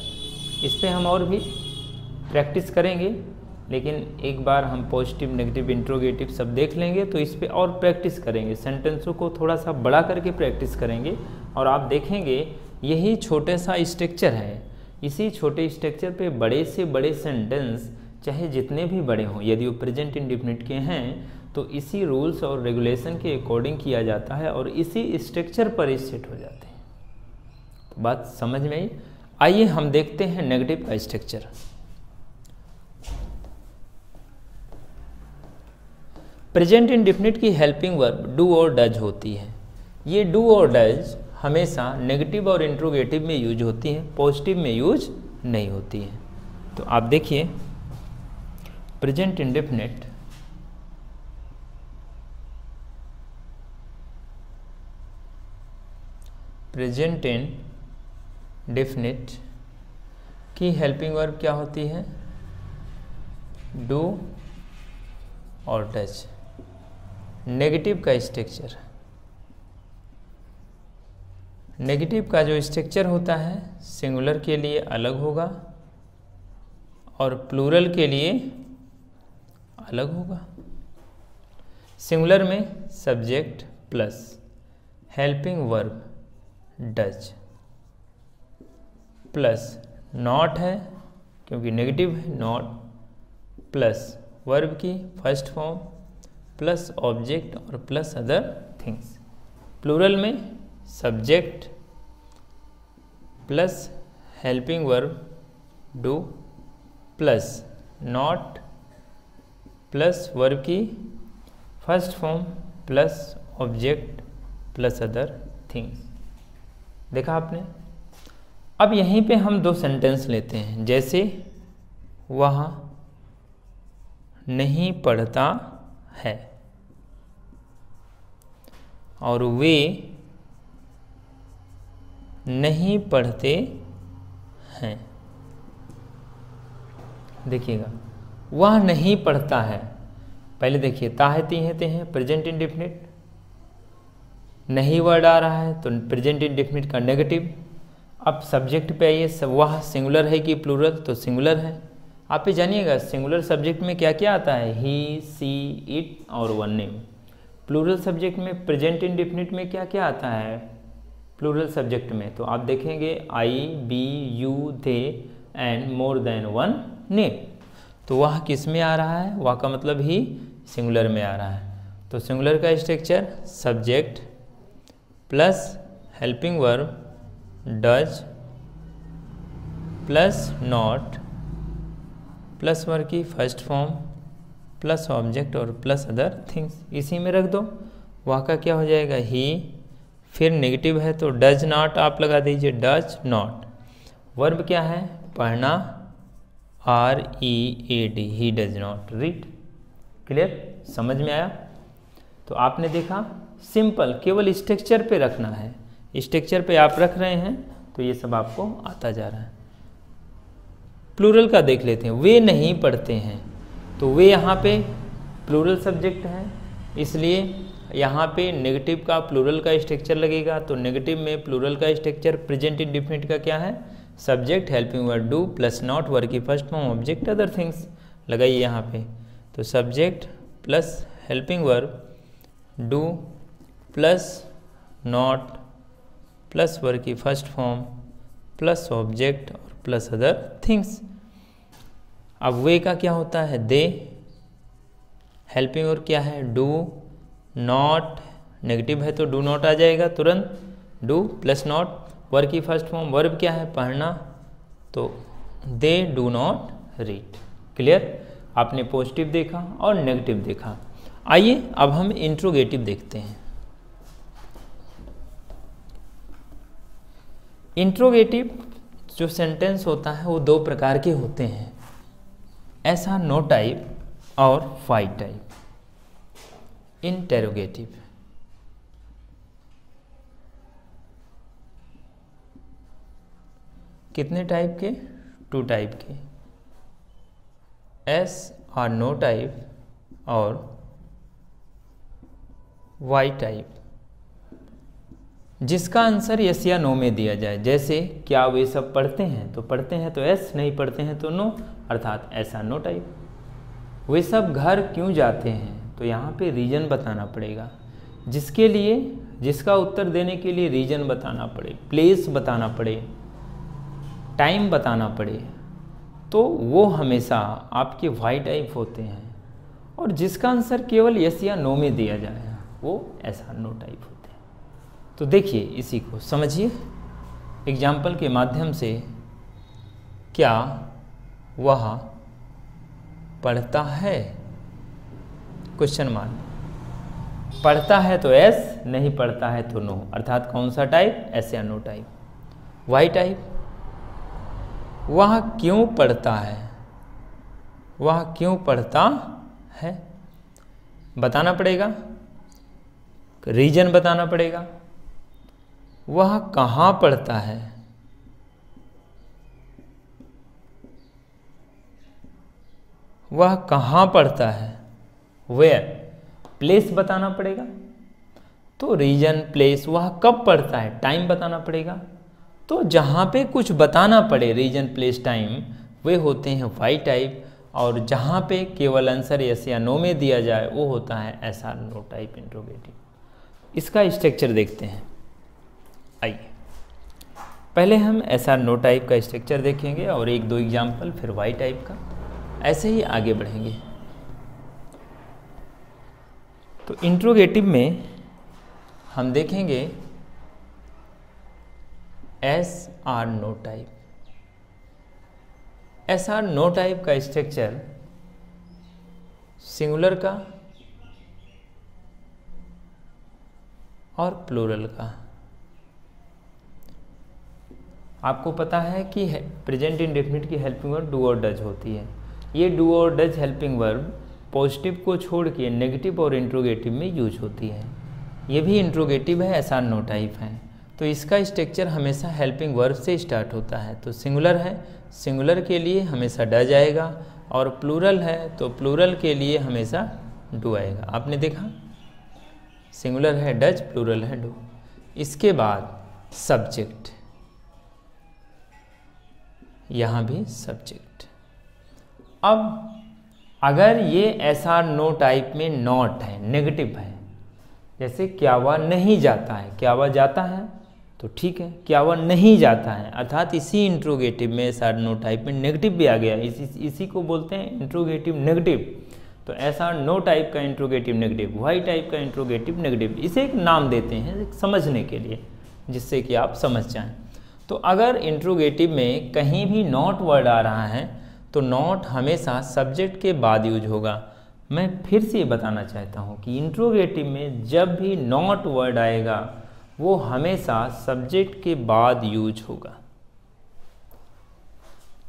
इस पे हम और भी प्रैक्टिस करेंगे, लेकिन एक बार हम पॉजिटिव नेगेटिव इंट्रोगेटिव सब देख लेंगे तो इस पे और प्रैक्टिस करेंगे, सेंटेंसों को थोड़ा सा बड़ा करके प्रैक्टिस करेंगे, और आप देखेंगे यही छोटे सा स्ट्रक्चर है, इसी छोटे स्ट्रक्चर पे बड़े से बड़े सेंटेंस चाहे जितने भी बड़े हों, यदि वो प्रेजेंट इंडेफिनिट के हैं तो इसी रूल्स और रेगुलेशन के अकॉर्डिंग किया जाता है और इसी स्ट्रक्चर पर ही सेट हो जाते हैं। तो बात समझ में आई। आइए हम देखते हैं नेगेटिव का स्ट्रक्चर। प्रेजेंट इंडेफिनिट की हेल्पिंग वर्ब डू और डज होती है। ये डू और डज हमेशा नेगेटिव और इंट्रोगेटिव में यूज होती हैं, पॉजिटिव में यूज नहीं होती है। तो आप देखिए प्रेजेंट इंडेफिनिट की हेल्पिंग वर्ब क्या होती है, डू और डज। नेगेटिव का स्ट्रक्चर, नेगेटिव का जो स्ट्रक्चर होता है सिंगुलर के लिए अलग होगा और प्लूरल के लिए अलग होगा। सिंगुलर में subject plus helping verb does plus not है क्योंकि नेगेटिव है, नॉट प्लस वर्ब की फर्स्ट फॉर्म प्लस ऑब्जेक्ट और प्लस अदर थिंग्स। प्लूरल में subject plus helping verb do plus not plus verb की first form plus object plus other things. देखा आपने। अब यहीं पे हम दो सेंटेंस लेते हैं, जैसे वह नहीं पढ़ता है और वे नहीं पढ़ते हैं। देखिएगा वह नहीं पढ़ता है, पहले देखिए ता है ती है ते हैं, प्रेजेंट इंडेफिनिट, नहीं वर्ड आ रहा है तो प्रेजेंट इंडेफिनिट का नेगेटिव। अब सब्जेक्ट पे आइए, वह सिंगुलर है कि प्लूरल, तो सिंगुलर है। आप ये जानिएगा सिंगुलर सब्जेक्ट में क्या क्या आता है, ही, सी, इट और वन नेम। प्लूरल सब्जेक्ट में प्रेजेंट इंडेफिनिट में क्या क्या आता है प्लूरल सब्जेक्ट में, तो आप देखेंगे I, we, you, they and more than one name. तो वह किस में आ रहा है, वह का मतलब ही सिंगुलर में आ रहा है। तो सिंगुलर का structure subject plus helping verb does plus not plus verb की फर्स्ट फॉर्म प्लस ऑब्जेक्ट और प्लस अदर थिंग्स, इसी में रख दो। वह का क्या हो जाएगा, ही, फिर नेगेटिव है तो डज नॉट आप लगा दीजिए, डज नॉट। वर्ब क्या है, पढ़ना, READ, he does not read. Clear, समझ में आया। तो आपने देखा सिंपल, केवल स्ट्रक्चर पे रखना है, स्ट्रक्चर पे आप रख रहे हैं तो ये सब आपको आता जा रहा है। प्लूरल का देख लेते हैं। वे नहीं पढ़ते हैं, तो वे यहाँ पे प्लूरल सब्जेक्ट है, इसलिए यहाँ पे नेगेटिव का प्लूरल का स्ट्रक्चर लगेगा। तो नेगेटिव में प्लूरल का स्ट्रक्चर प्रेजेंट इंडेफिनिट का क्या है? Subject helping verb do plus not verb की first form object other things लगाइए यहाँ पे। तो subject plus helping verb do plus not plus verb की फर्स्ट फॉर्म प्लस ऑब्जेक्ट और प्लस अदर थिंग्स। अब वे का क्या होता है? दे, हेल्पिंग वर्ब क्या है? डू, नॉट नेगेटिव है तो डू नॉट आ जाएगा तुरंत, डू प्लस नॉट वर्ब की फर्स्ट फॉर्म, वर्ब क्या है? पढ़ना, तो they do not read. Clear? आपने पॉजिटिव देखा और नेगेटिव देखा। आइए अब हम इंट्रोगेटिव देखते हैं। इंट्रोगेटिव जो सेंटेंस होता है वो दो प्रकार के होते हैं, ऐसा नो टाइप और वाई टाइप। इंटेरोगेटिव कितने टाइप के? 2 टाइप के, एस और नो टाइप और वाई टाइप, जिसका आंसर यस या नो में दिया जाए। जैसे क्या वे सब पढ़ते हैं? तो पढ़ते हैं तो एस, नहीं पढ़ते हैं तो नो, अर्थात ऐसा नो टाइप। वे सब घर क्यों जाते हैं? तो यहाँ पे रीजन बताना पड़ेगा, जिसके लिए, जिसका उत्तर देने के लिए रीजन बताना पड़े, प्लेस बताना पड़े, टाइम बताना पड़े, तो वो हमेशा आपके वाई टाइप होते हैं। और जिसका आंसर केवल यस या नो में दिया जाए वो ऐसा नो टाइप होते हैं। तो देखिए इसी को समझिए एग्जाम्पल के माध्यम से। क्या वह पढ़ता है? Question mark. पढ़ता है तो एस, नहीं पढ़ता है तो नो, अर्थात कौन सा टाइप? एस या नो टाइप। वाई टाइप, वह क्यों पढ़ता है? वह क्यों पढ़ता है बताना पड़ेगा, रीजन बताना पड़ेगा। वह कहाँ पढ़ता है? वह कहाँ पढ़ता है? वेयर, प्लेस बताना पड़ेगा। तो रीजन, प्लेस, वह कब पढ़ता है? टाइम बताना पड़ेगा। तो जहाँ पे कुछ बताना पड़े, रीजन, प्लेस, टाइम, वे होते हैं वाई टाइप। और जहाँ पे केवल आंसर यस या नो में दिया जाए वो होता है ऐसा नो टाइप इंट्रोगेटिव। इसका स्ट्रक्चर देखते हैं। आइए पहले हम ऐसा नो टाइप का स्ट्रक्चर देखेंगे और 1-2 एग्जाम्पल, फिर वाई टाइप का, ऐसे ही आगे बढ़ेंगे। तो इंट्रोगेटिव में हम देखेंगे yes or no type. Yes or no type का स्ट्रक्चर सिंगुलर का और प्लूरल का। आपको पता है कि प्रेजेंट इंडेफिनिट की हेल्पिंग वर्ब डू और डज होती है। ये डू और डज हेल्पिंग वर्ब पॉजिटिव को छोड़ के नेगेटिव और इंट्रोगेटिव में यूज होती है। ये भी इंट्रोगेटिव है, एस आर नो टाइप है। तो इसका स्ट्रक्चर हमेशा हेल्पिंग वर्ब से स्टार्ट होता है। तो सिंगुलर है, सिंगुलर के लिए हमेशा डज आएगा, और प्लूरल है तो प्लूरल के लिए हमेशा डू आएगा। आपने देखा, सिंगुलर है डज, प्लूरल है डू। इसके बाद सब्जेक्ट, यहाँ भी सब्जेक्ट। अब अगर ये एस आर नो टाइप में नॉट है, नेगेटिव है, जैसे क्या वह नहीं जाता है, क्या वह जाता है तो ठीक है, क्या वह नहीं जाता है, अर्थात इसी इंट्रोगेटिव में एस आर नो टाइप में नेगेटिव भी आ गया, इसी को बोलते हैं इंट्रोगेटिव नेगेटिव। तो एस आर नो टाइप का इंट्रोगेटिव नेगेटिव, वाई टाइप का इंट्रोगेटिव नेगेटिव, इसे एक नाम देते हैं समझने के लिए, जिससे कि आप समझ जाएं। तो अगर इंट्रोगेटिव में कहीं भी नॉट वर्ड आ रहा है तो नॉट हमेशा सब्जेक्ट के बाद यूज होगा। मैं फिर से ये बताना चाहता हूँ कि इंट्रोगेटिव में जब भी नॉट वर्ड आएगा वो हमेशा सब्जेक्ट के बाद यूज होगा।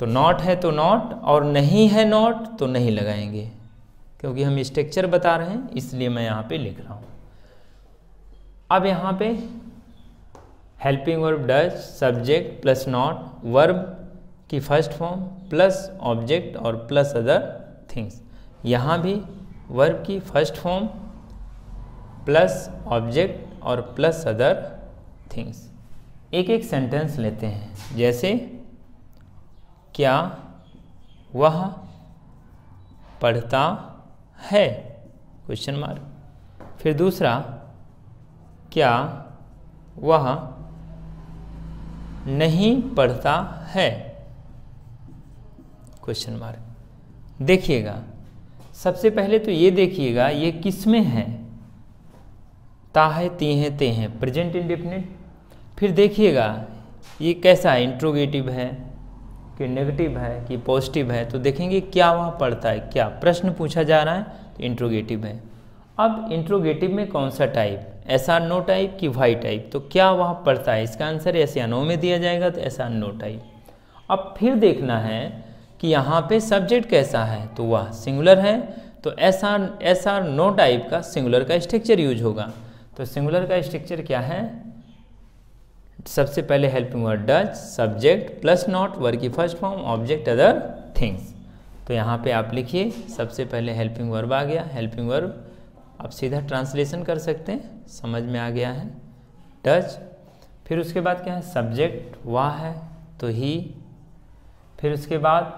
तो नॉट है तो नॉट, और नहीं है नॉट तो नहीं लगाएंगे, क्योंकि हम स्ट्रक्चर बता रहे हैं इसलिए मैं यहाँ पे लिख रहा हूँ। अब यहाँ पे helping verb does, subject plus not, verb की फर्स्ट फॉर्म प्लस ऑब्जेक्ट और प्लस अदर थिंग्स। यहाँ भी वर्ब की फर्स्ट फॉर्म प्लस ऑब्जेक्ट और प्लस अदर थिंग्स। एक एक सेंटेंस लेते हैं, जैसे क्या वह पढ़ता है, क्वेश्चन मार्क। फिर दूसरा, क्या वह नहीं पढ़ता है, क्वेश्चन मार्क। देखिएगा, सबसे पहले तो ये देखिएगा ये किस में है, ता है, ती है, ते हैं, प्रेजेंट इंडेफिनिट। फिर देखिएगा ये कैसा है, इंट्रोगेटिव है कि नेगेटिव है कि पॉजिटिव है। तो देखेंगे क्या वह पढ़ता है, क्या प्रश्न पूछा जा रहा है तो इंट्रोगेटिव है। अब इंट्रोगेटिव में कौन सा type, yes or no type कि वाई टाइप। तो क्या वह पढ़ता है, इसका आंसर एस या नो में दिया जाएगा, तो एस आर नो टाइप। अब फिर देखना है कि यहाँ पे सब्जेक्ट कैसा है, तो वह सिंगुलर है, तो एस आर नो टाइप का सिंगुलर का स्ट्रक्चर यूज होगा। तो सिंगुलर का स्ट्रक्चर क्या है, सबसे पहले helping word does, subject plus not, verb की first form, object other things. तो यहाँ पे आप लिखिए, सबसे पहले हेल्पिंग वर्ब आ गया, हेल्पिंग वर्ब आप सीधा ट्रांसलेशन कर सकते हैं, समझ में आ गया है, डज। फिर उसके बाद क्या है, सब्जेक्ट वह है तो ही। फिर उसके बाद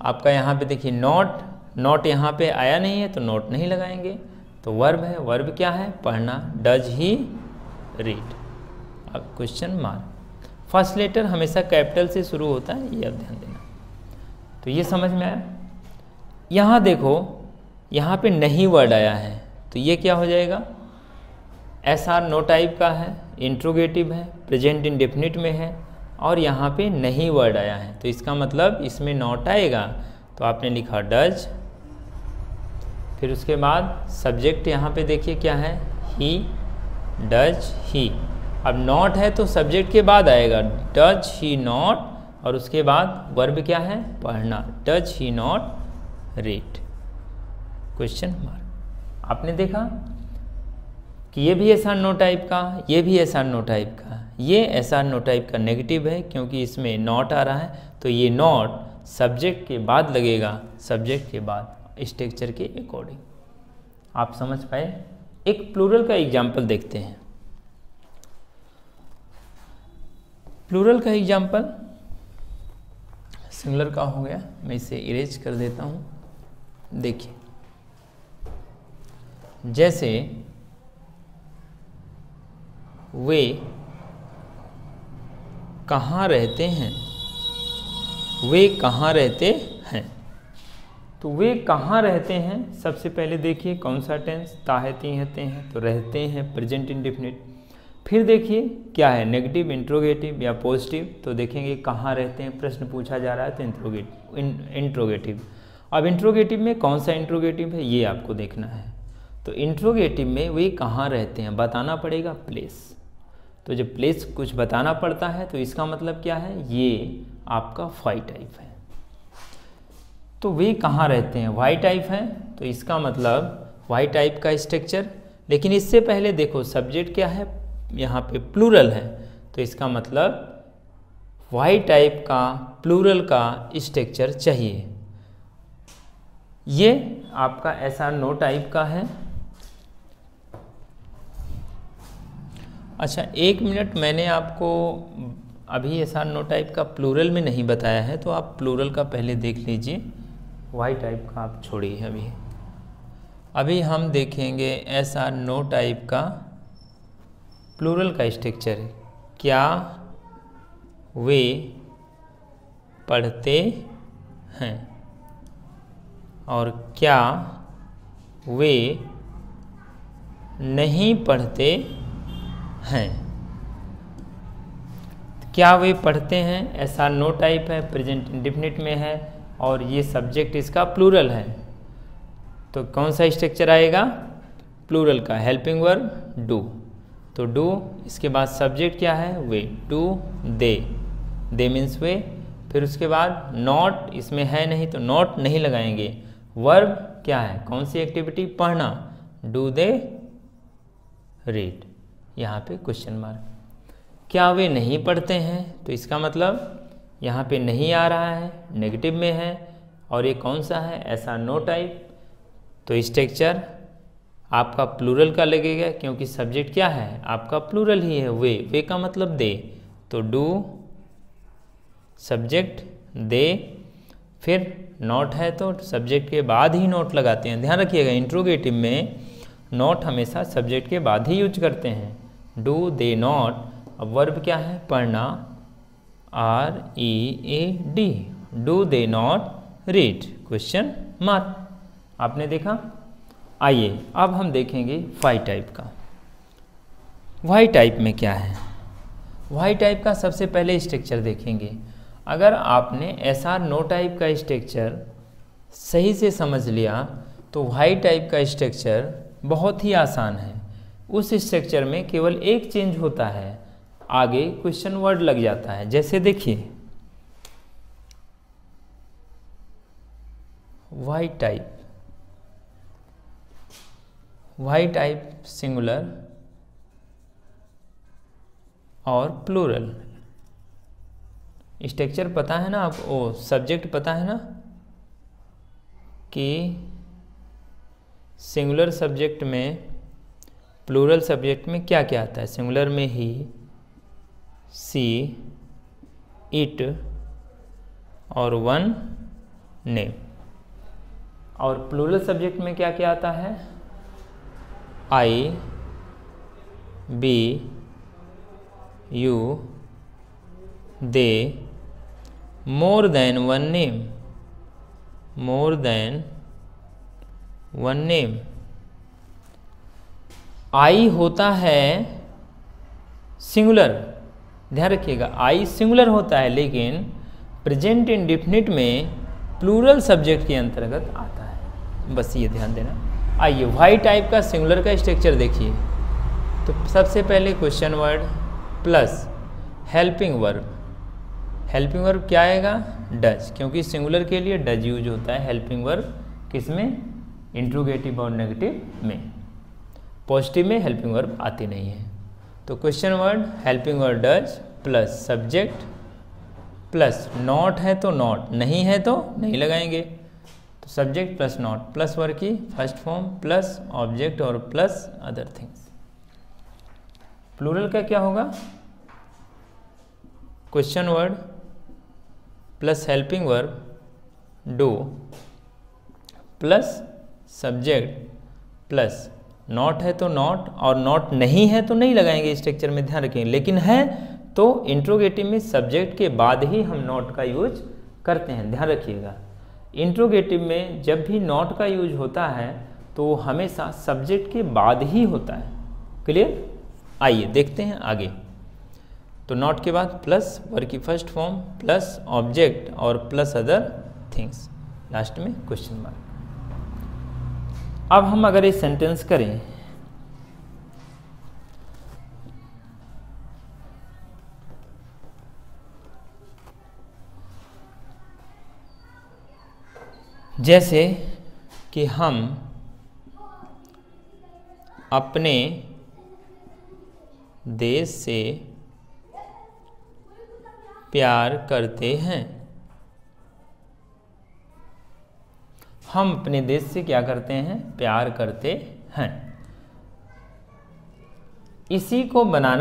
आपका यहाँ पे देखिए नॉट यहाँ पे आया नहीं है तो नॉट नहीं लगाएंगे। तो वर्ब है, वर्ब क्या है, पढ़ना, डज ही रीड। अब क्वेश्चन मार्क, फर्स्ट लेटर हमेशा कैपिटल से शुरू होता है, ये अब ध्यान देना। तो ये समझ में आया। यहाँ देखो, यहाँ पे नहीं वर्ड आया है, तो ये क्या हो जाएगा, एस आर नो टाइप का है, इंट्रोगेटिव है, प्रेजेंट इंडेफिनिट में है, और यहाँ पे नहीं वर्ड आया है, तो इसका मतलब इसमें नॉट आएगा। तो आपने लिखा डज। फिर उसके बाद सब्जेक्ट यहाँ पे देखिए क्या है, ही, डज ही। अब नॉट है तो सब्जेक्ट के बाद आएगा, डज ही नॉट, और उसके बाद वर्ब क्या है, पढ़ना, does he not read, question mark. आपने देखा कि ये भी एस आर नो टाइप का, ये भी एस आर नो टाइप का। ये एस आर नो टाइप का नेगेटिव है क्योंकि इसमें नॉट आ रहा है, तो ये नॉट सब्जेक्ट के बाद लगेगा, सब्जेक्ट के बाद स्ट्रक्चर के अकॉर्डिंग। आप समझ पाए। एक प्लूरल का एग्जाम्पल देखते हैं। प्लूरल का एग्जाम्पल सिंगुलर का हो गया, मैं इसे इरेज कर देता हूँ। देखिए, जैसे वे कहाँ रहते हैं, वे कहाँ रहते हैं। तो वे कहाँ रहते हैं, सबसे पहले देखिए कौन सा टेंस, ता है, ती है, ते हैं, तो रहते हैं प्रेजेंट इंडेफिनिट। फिर देखिए क्या है, नेगेटिव, इंट्रोगेटिव या पॉजिटिव। तो देखेंगे कहाँ रहते हैं, प्रश्न पूछा जा रहा है तो इंट्रोगेटिव। अब इंट्रोगेटिव में कौन सा इंट्रोगेटिव है ये आपको देखना है। तो इंट्रोगेटिव में वे कहाँ रहते हैं बताना पड़ेगा, प्लेस। तो जब प्लेस कुछ बताना पड़ता है तो इसका मतलब क्या है, ये आपका वाई टाइप है। तो वे कहाँ रहते हैं, वाई टाइप है, तो इसका मतलब वाई टाइप का स्ट्रक्चर। लेकिन इससे पहले देखो सब्जेक्ट क्या है, यहाँ पे प्लूरल है, तो इसका मतलब वाई टाइप का प्लूरल का स्ट्रक्चर चाहिए। ये आपका एस आर नो टाइप का है। अच्छा, एक मिनट, मैंने आपको अभी एस आर नो टाइप का प्लूरल में नहीं बताया है, तो आप प्लूरल का पहले देख लीजिए, वाई टाइप का आप छोड़िए। अभी हम देखेंगे एस आर नो टाइप का प्लूरल का स्ट्रक्चर है। क्या वे पढ़ते हैं, और क्या वे नहीं पढ़ते हैं। क्या वे पढ़ते हैं, एस आर नो टाइप है, प्रेजेंट इंडेफिनिट में है, और ये सब्जेक्ट इसका प्लूरल है, तो कौन सा स्ट्रक्चर आएगा, प्लूरल का, हेल्पिंग वर्ब डू। तो डू, इसके बाद सब्जेक्ट क्या है, वे, डू दे मीन्स वे। फिर उसके बाद नॉट, इसमें है नहीं तो नॉट नहीं लगाएंगे। वर्ब क्या है, कौन सी एक्टिविटी, पढ़ना, डू दे रीड, यहाँ पे क्वेश्चन मार्क। क्या वे नहीं पढ़ते हैं, तो इसका मतलब यहाँ पे नहीं आ रहा है, नेगेटिव में है, और ये कौन सा है, ऐसा नो टाइप। तो स्ट्रक्चर आपका प्लूरल का लगेगा, क्योंकि सब्जेक्ट क्या है आपका प्लूरल ही है, वे का मतलब दे, तो डू सब्जेक्ट दे। फिर नॉट है तो सब्जेक्ट के बाद ही नॉट लगाते हैं, ध्यान रखिएगा इंट्रोगेटिव में नॉट हमेशा सब्जेक्ट के बाद ही यूज करते हैं। डू दे नॉट, अब वर्ब क्या है पढ़ना, READ, do they not read, question mark. आपने देखा। आइए अब हम देखेंगे वाई टाइप का। वाई टाइप में क्या है, वाई टाइप का सबसे पहले स्ट्रक्चर देखेंगे। अगर आपने SR नो टाइप का स्ट्रक्चर सही से समझ लिया तो वाई टाइप का स्ट्रक्चर बहुत ही आसान है। उस स्ट्रक्चर में केवल एक चेंज होता है, आगे क्वेश्चन वर्ड लग जाता है। जैसे देखिए why type, why type singular और प्लूरल। स्ट्रक्चर पता है ना आपको, सब्जेक्ट पता है ना कि सिंगुलर सब्जेक्ट में, प्लूरल सब्जेक्ट में क्या क्या आता है। सिंगुलर में ही, सी, इट और वन नेम, और प्लूरल सब्जेक्ट में क्या क्या आता है, I, we, you, they, more than one name, more than one name. I होता है सिंगुलर, ध्यान रखिएगा आई सिंगुलर होता है, लेकिन प्रेजेंट इंडेफिनिट में प्लूरल सब्जेक्ट के अंतर्गत आता है, बस ये ध्यान देना। आइए वाई टाइप का सिंगुलर का स्ट्रक्चर देखिए। तो सबसे पहले question word plus helping verb. Helping verb क्या आएगा, डज, क्योंकि सिंगुलर के लिए डज यूज होता है हेल्पिंग वर्ब, किसमें, इंट्रोगेटिव और नेगेटिव में। पॉजिटिव में हेल्पिंग वर्ब आती नहीं है। तो question word helping word does plus subject plus not है तो नॉट, नहीं है तो नहीं लगाएंगे, तो subject plus not plus verb की फर्स्ट फॉर्म प्लस ऑब्जेक्ट और प्लस अदर थिंग्स। प्लूरल का क्या होगा, question word plus helping verb do plus subject plus not है तो नॉट, और नॉट नहीं है तो नहीं लगाएंगे स्ट्रक्चर में, ध्यान रखेंगे। लेकिन है तो इंट्रोगेटिव में सब्जेक्ट के बाद ही हम नॉट का यूज करते हैं, ध्यान रखिएगा। इंट्रोगेटिव में जब भी नॉट का यूज होता है तो हमेशा सब्जेक्ट के बाद ही होता है। क्लियर। आइए देखते हैं आगे। तो नॉट के बाद प्लस वर्ब की फर्स्ट फॉर्म प्लस ऑब्जेक्ट और प्लस अदर थिंग्स, लास्ट में क्वेश्चन मार्क। अब हम अगर ये सेंटेंस करें, जैसे कि हम अपने देश से प्यार करते हैं। हम अपने देश से क्या करते हैं, प्यार करते हैं। इसी को बनाना